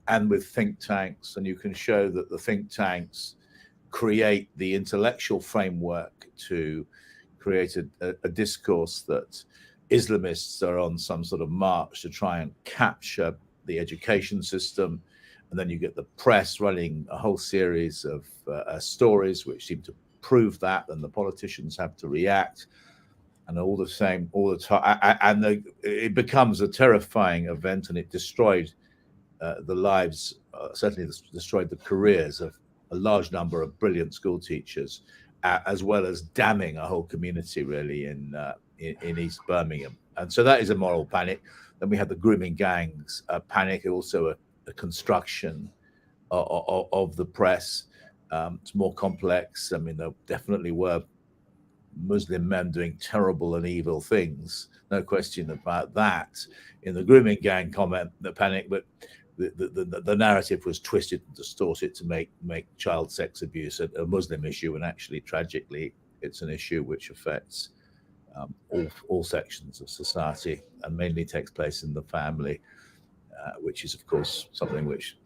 and with think tanks, and you can show that the think tanks create the intellectual framework to create a discourse that Islamists are on some sort of march to try and capture the education system. And then you get the press running a whole series of stories which seem to prove that, and the politicians have to react, and all the time. And it becomes a terrifying event, and it destroyed the lives, certainly destroyed the careers of a large number of brilliant school teachers, as well as damning a whole community really in East Birmingham. And so that is a moral panic. Then we have the grooming gangs panic, also a construction of the press. It's more complex. I mean, there definitely were Muslim men doing terrible and evil things, no question about that, in the grooming gang the panic, but the narrative was twisted and distorted to make child sex abuse a Muslim issue, and actually, tragically, it's an issue which affects all sections of society and mainly takes place in the family, which is, of course, something which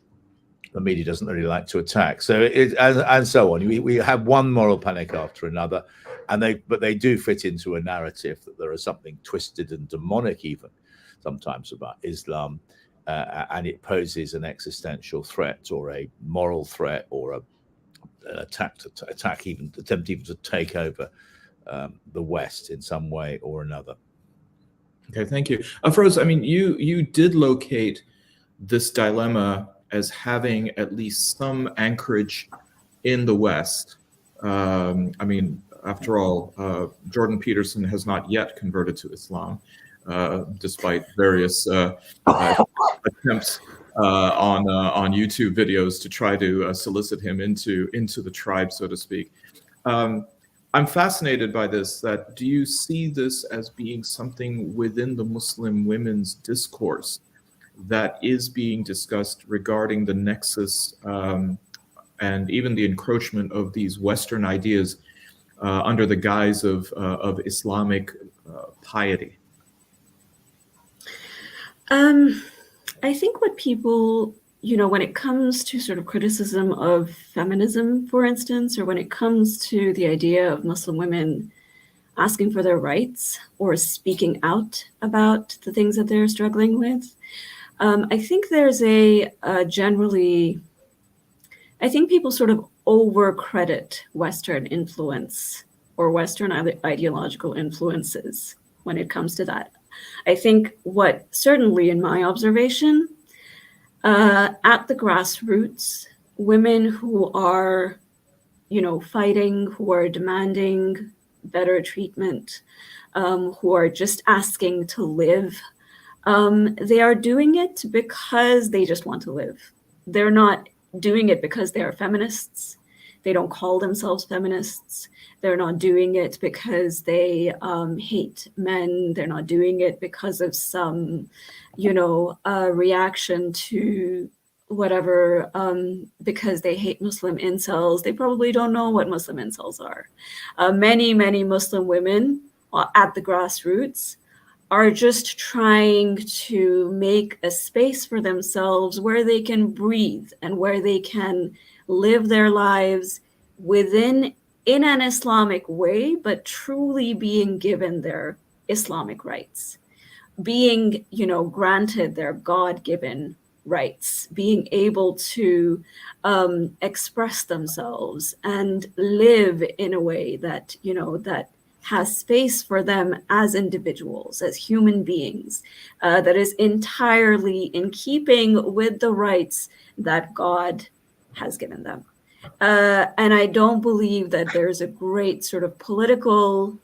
the media doesn't really like to attack. So and so on. We have one moral panic after another, but they do fit into a narrative that there is something twisted and demonic, even sometimes, about Islam, and it poses an existential threat or a moral threat or an attack, even attempt even to take over the West in some way or another. Okay, thank you. Afroze, I mean, you did locate this dilemma as having at least some anchorage in the West. I mean, after all, Jordan Peterson has not yet converted to Islam, despite various attempts on YouTube videos to try to solicit him into the tribe, so to speak. I'm fascinated by this. That do you see this as being something within the Muslim women's discourse that is being discussed regarding the nexus and even the encroachment of these Western ideas under the guise of Islamic piety? I think what people, when it comes to sort of criticism of feminism, for instance, or when it comes to the idea of Muslim women asking for their rights or speaking out about the things that they're struggling with, I think there's I think people sort of overcredit Western influence or Western ideological influences when it comes to that. I think what, certainly in my observation, at the grassroots, women who are, fighting, who are demanding better treatment, who are just asking to live, they are doing it because they just want to live. They're not doing it because they are feminists. They don't call themselves feminists. They're not doing it because they hate men. They're not doing it because of some, reaction to whatever, because they hate Muslim incels. They probably don't know what Muslim incels are. Many Muslim women at the grassroots are just trying to make a space for themselves where they can breathe and where they can live their lives in an Islamic way, but truly being given their Islamic rights, being, granted their God-given rights, being able to express themselves and live in a way that, that has space for them as individuals, as human beings, that is entirely in keeping with the rights that God has given them. And I don't believe that there's a great sort of political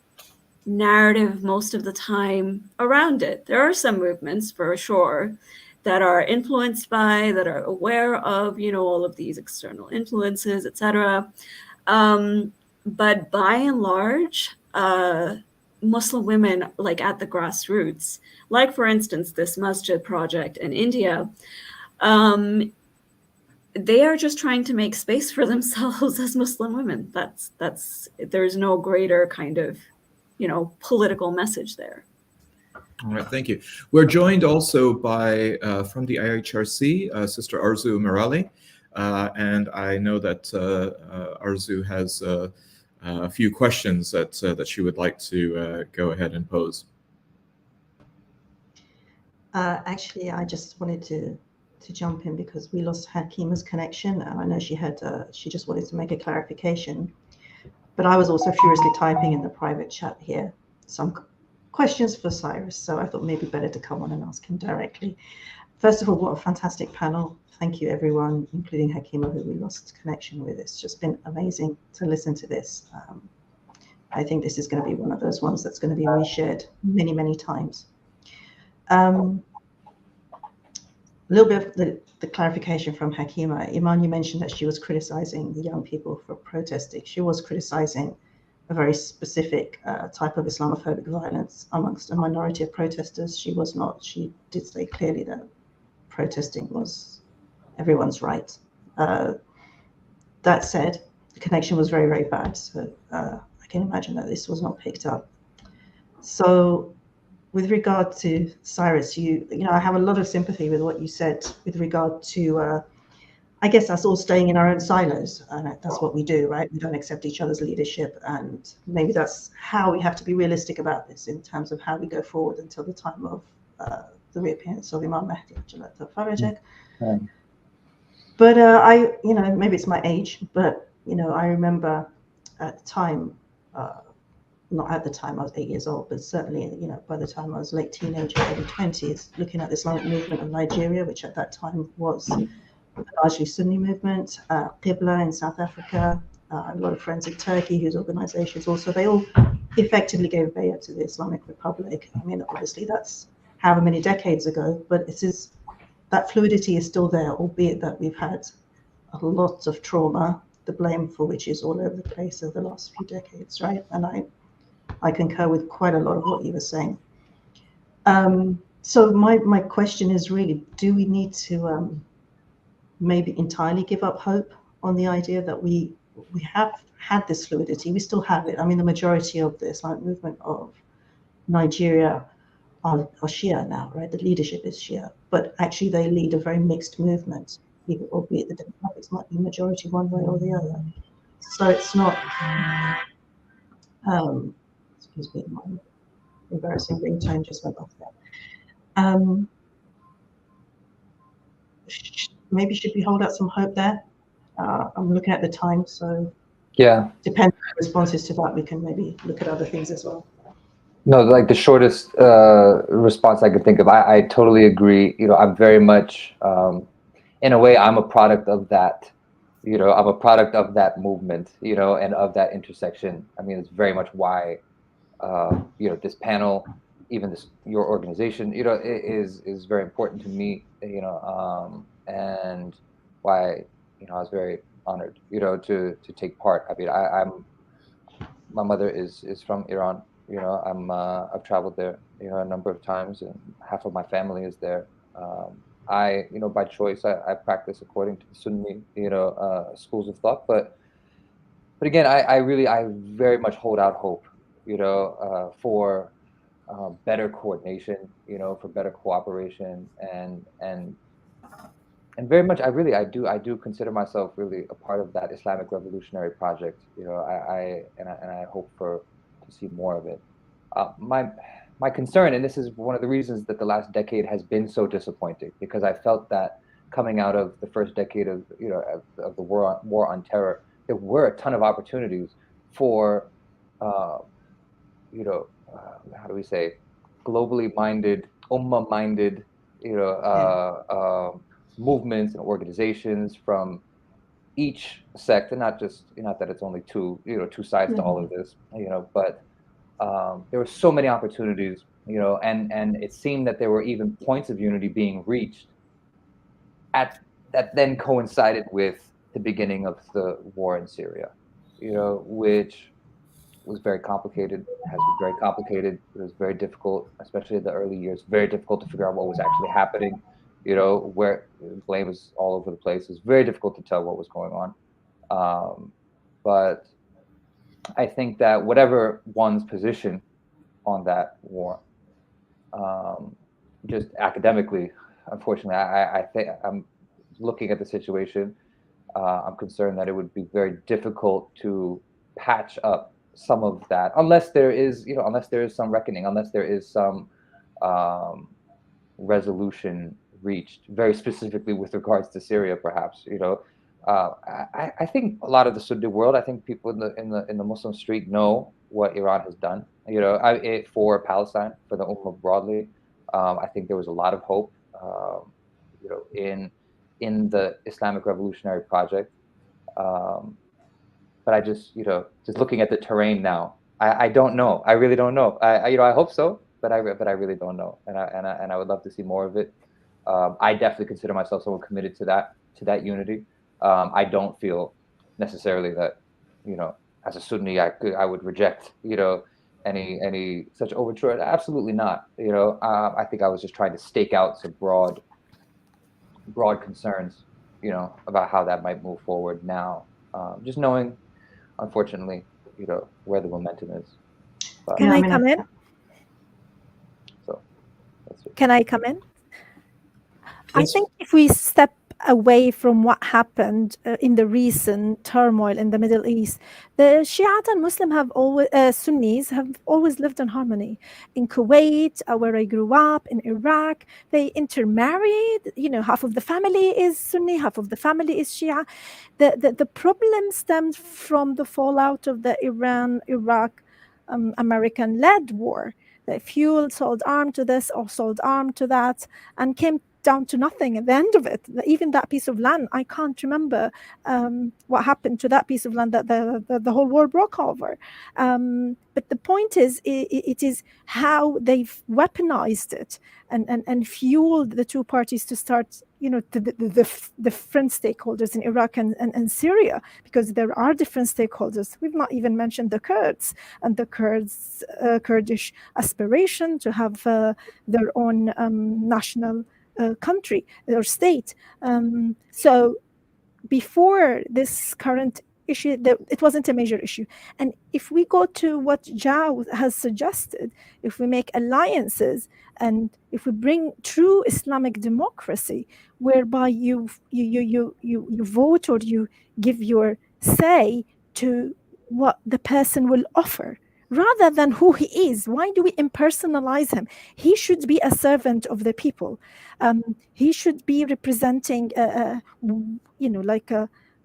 narrative most of the time around it. There are some movements for sure that are influenced by, that are aware of, all of these external influences, etc. But by and large, Muslim women, like at the grassroots, like for instance, this masjid project in India, they are just trying to make space for themselves as Muslim women. There's no greater kind of, political message there. All right, thank you. We're joined also by, from the IHRC, Sister Arzu Merali. And I know that Arzu has a few questions that she would like to go ahead and pose. Actually, I just wanted to jump in because we lost Hakimeh's connection, and I know she just wanted to make a clarification. But I was also furiously typing in the private chat here some questions for Cyrus, so I thought maybe better to come on and ask him directly. First of all, what a fantastic panel. Thank you, everyone, including Hakimeh, who we lost connection with. It's just been amazing to listen to this. I think this is going to be one of those ones that's going to be reshared many times. A little bit of the clarification from Hakimeh. Iman, you mentioned that she was criticizing the young people for protesting. She was criticizing a very specific type of Islamophobic violence amongst a minority of protesters. She was not. She did say clearly that protesting was everyone's right. That said, the connection was very bad. So I can imagine that this was not picked up. So with regard to Cyrus, I have a lot of sympathy with what you said with regard to, I guess, us all staying in our own silos, and that's what we do, right? We don't accept each other's leadership, and maybe that's how we have to be realistic about this in terms of how we go forward until the time of the reappearance of Imam Mahdi. Right. But maybe it's my age, but I remember at the time. Not at the time, I was 8 years old, but certainly, by the time I was late teenager, early 20s, looking at the Islamic movement of Nigeria, which at that time was a largely Sunni movement, Qibla in South Africa, a lot of friends in Turkey whose organizations also, they all effectively gave bay'ah to the Islamic Republic. I mean, obviously that's however many decades ago, but that fluidity is still there, albeit that we've had a lot of trauma, the blame for which is all over the place over the last few decades, right? And I concur with quite a lot of what you were saying. So my question is really, do we need to maybe entirely give up hope on the idea that we have had this fluidity? We still have it. I mean, the majority of the Islamic movement of Nigeria are Shia now, right? The leadership is Shia, but actually they lead a very mixed movement, albeit the demographics might be majority one way or the other. So it's not... excuse me, my embarrassing ringtone just went off there. Maybe should we hold out some hope there? I'm looking at the time, so yeah, depending on responses to that, we can maybe look at other things as well. No, like the shortest response I could think of. I totally agree. I'm very much, in a way, I'm a product of that. I'm a product of that movement, and of that intersection. I mean, it's very much why, this panel even your organization, is very important to me, and why, I was very honored, to take part. I mean, my mother is from Iran. I've traveled there, a number of times, and half of my family is there. I, by choice, I practice according to the Sunni, schools of thought. But again, I very much hold out hope, for better coordination, for better cooperation, and very much, I do consider myself really a part of that Islamic revolutionary project. I hope to see more of it. My concern, and this is one of the reasons that the last decade has been so disappointing, because I felt that coming out of the first decade of the war on terror, there were a ton of opportunities for how do we say, globally minded, Ummah minded, movements and organizations from each sect, and not that it's only two sides to all of this, but there were so many opportunities, and it seemed that there were even points of unity being reached that then coincided with the beginning of the war in Syria, which was very complicated, has been very complicated. It was very difficult, especially in the early years, very difficult to figure out what was actually happening, where blame was all over the place. It was very difficult to tell what was going on. But I think that whatever one's position on that war, just academically, unfortunately, I think I'm looking at the situation. I'm concerned that it would be very difficult to patch up some of that, unless there is some reckoning, unless there is some resolution reached, very specifically with regards to Syria, perhaps. I think a lot of the Sunni world, I think people in the Muslim street know what Iran has done, for Palestine, for the Ummah broadly. I think there was a lot of hope, in the Islamic revolutionary project. But I just looking at the terrain now, I don't know. I really don't know. I hope so, but I really don't know. And I would love to see more of it. I definitely consider myself someone committed to that unity. I don't feel necessarily that, as a Sunni, I would reject, any such overture. Absolutely not. I think I was just trying to stake out some broad concerns, about how that might move forward now. Just knowing, unfortunately, where the momentum is. But, Can I come in? So that's it. Can I come in? Yes. I think if we step away from what happened in the recent turmoil in the Middle East, the Shiite and Muslim Sunnis have always lived in harmony. In Kuwait, where I grew up, in Iraq, they intermarried. Half of the family is Sunni, half of the family is Shia. The problem stemmed from the fallout of the Iran-Iraq American-led war. They fueled, sold arm to this or sold arm to that, and came down to nothing at the end of it. Even that piece of land, I can't remember what happened to that piece of land that the whole war broke over. But the point is, it is how they've weaponized it and fueled the two parties to start, the different stakeholders in Iraq and Syria, because there are different stakeholders. We've not even mentioned the Kurds and the Kurdish aspiration to have their own national country or state. So before this current issue, it wasn't a major issue. And if we go to what Jao has suggested, if we make alliances and if we bring true Islamic democracy, whereby you vote or you give your say to what the person will offer, rather than who he is. Why do we impersonalize him? He should be a servant of the people. He should be representing,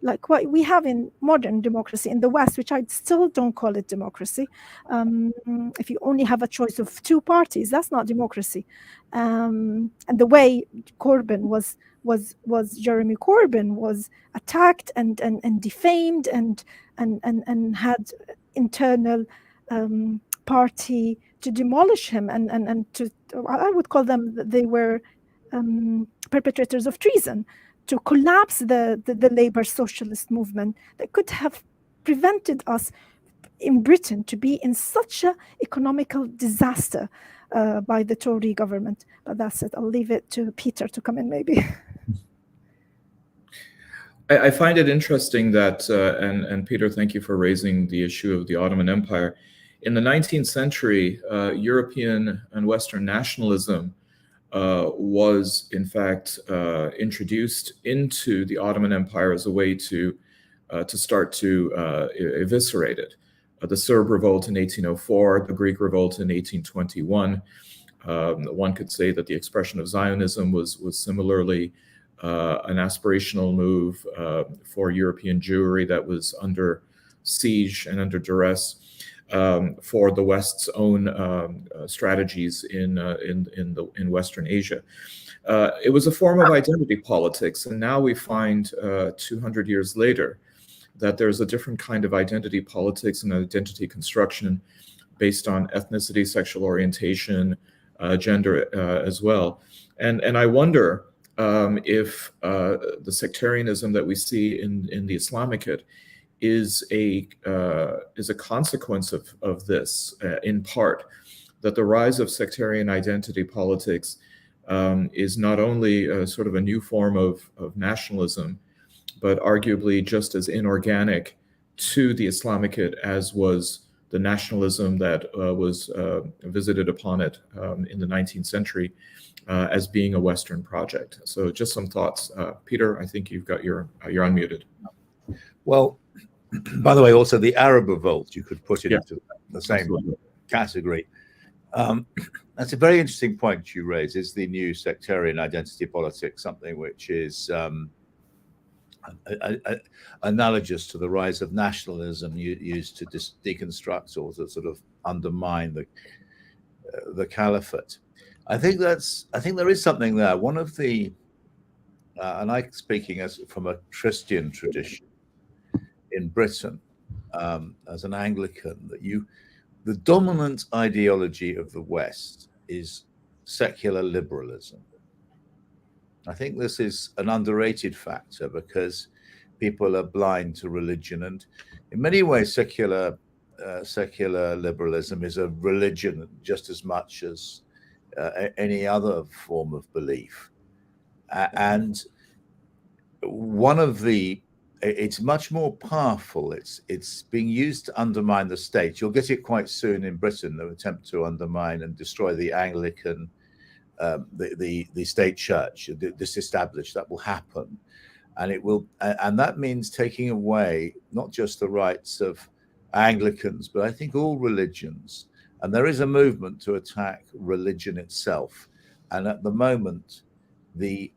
like what we have in modern democracy in the West, which I still don't call it democracy. If you only have a choice of two parties, that's not democracy. And the way Jeremy Corbyn was attacked and defamed and had internal party to demolish him and to, I would call them, they were perpetrators of treason, to collapse the labor socialist movement that could have prevented us in Britain to be in such an economical disaster by the Tory government. But that's it. I'll leave it to Peter to come in maybe. I find it interesting that, and Peter, thank you for raising the issue of the Ottoman Empire. In the 19th century, European and Western nationalism was in fact introduced into the Ottoman Empire as a way to start to eviscerate it. The Serb revolt in 1804, the Greek revolt in 1821. One could say that the expression of Zionism was similarly an aspirational move for European Jewry that was under siege and under duress for the West's own strategies in Western Asia. It was a form of identity politics, and now we find 200 years later that there's a different kind of identity politics and identity construction based on ethnicity, sexual orientation, gender as well. And I wonder if the sectarianism that we see in the Islamicate is a consequence of this, in part, that the rise of sectarian identity politics is not only sort of a new form of nationalism, but arguably just as inorganic to the Islamicate as was the nationalism that was visited upon it in the 19th century as being a Western project. So just some thoughts. Peter, I think you've got you're unmuted. Well, by the way, also the Arab revolt, you could put it into the same Absolutely. category. That's a very interesting point you raise, is the new sectarian identity politics, something which is analogous to the rise of nationalism used to deconstruct or to sort of undermine the caliphate. I think there is something there. One of the and I speaking from a Christian tradition in Britain, as an Anglican, that the dominant ideology of the West is secular liberalism. I think this is an underrated factor because people are blind to religion, and in many ways secular liberalism is a religion just as much as any other form of belief. And one of it's much more powerful. It's being used to undermine the state. You'll get it quite soon in Britain, the attempt to undermine and destroy the Anglican, the state church, disestablish. That will happen, and it will, and that means taking away not just the rights of Anglicans, but I think all religions. And there is a movement to attack religion itself. And at the moment, the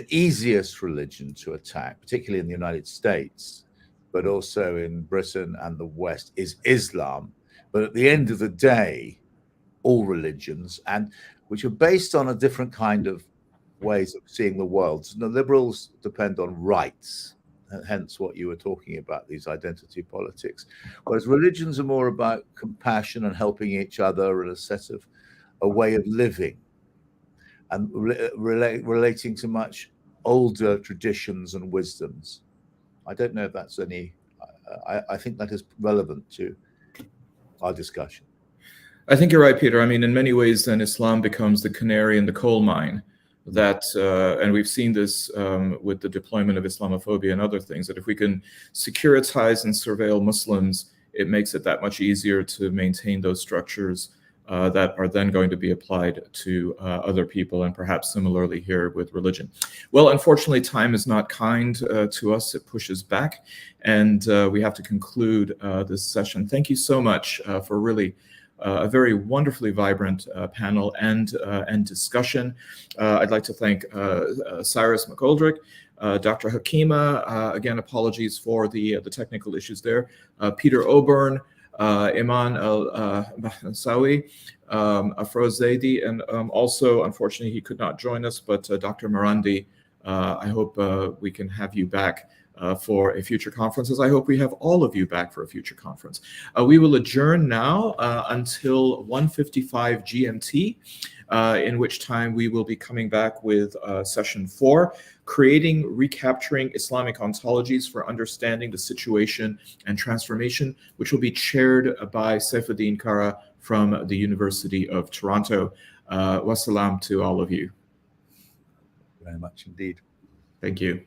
easiest religion to attack, particularly in the United States, but also in Britain and the West, is Islam. But at the end of the day, all religions, and which are based on a different kind of ways of seeing the world. So the liberals depend on rights, hence what you were talking about, these identity politics. Whereas religions are more about compassion and helping each other and a way of living, and relating to much older traditions and wisdoms. I don't know if that's I think that is relevant to our discussion. I think you're right, Peter. I mean, in many ways, then Islam becomes the canary in the coal mine. That, and we've seen this with the deployment of Islamophobia and other things, that if we can securitize and surveil Muslims, it makes it that much easier to maintain those structures that are then going to be applied to other people, and perhaps similarly here with religion. Well, unfortunately, time is not kind to us. It pushes back, and we have to conclude this session. Thank you so much for really a very wonderfully vibrant panel and discussion. I'd like to thank Cyrus McGoldrick, Dr. Hakimeh, again, apologies for the technical issues there, Peter Oborne, Eman El-Bahnassawy, Afroze Zaidi, and also, unfortunately, he could not join us, but Dr. Marandi I hope we can have you back for a future conference, as I hope we have all of you back for a future conference. We will adjourn now until 1:55 GMT, in which time we will be coming back with session 4, Creating, Recapturing Islamic Ontologies for Understanding the Situation and Transformation, which will be chaired by Saifuddin Kara from the University of Toronto. Wassalam to all of you. Very much indeed. Thank you.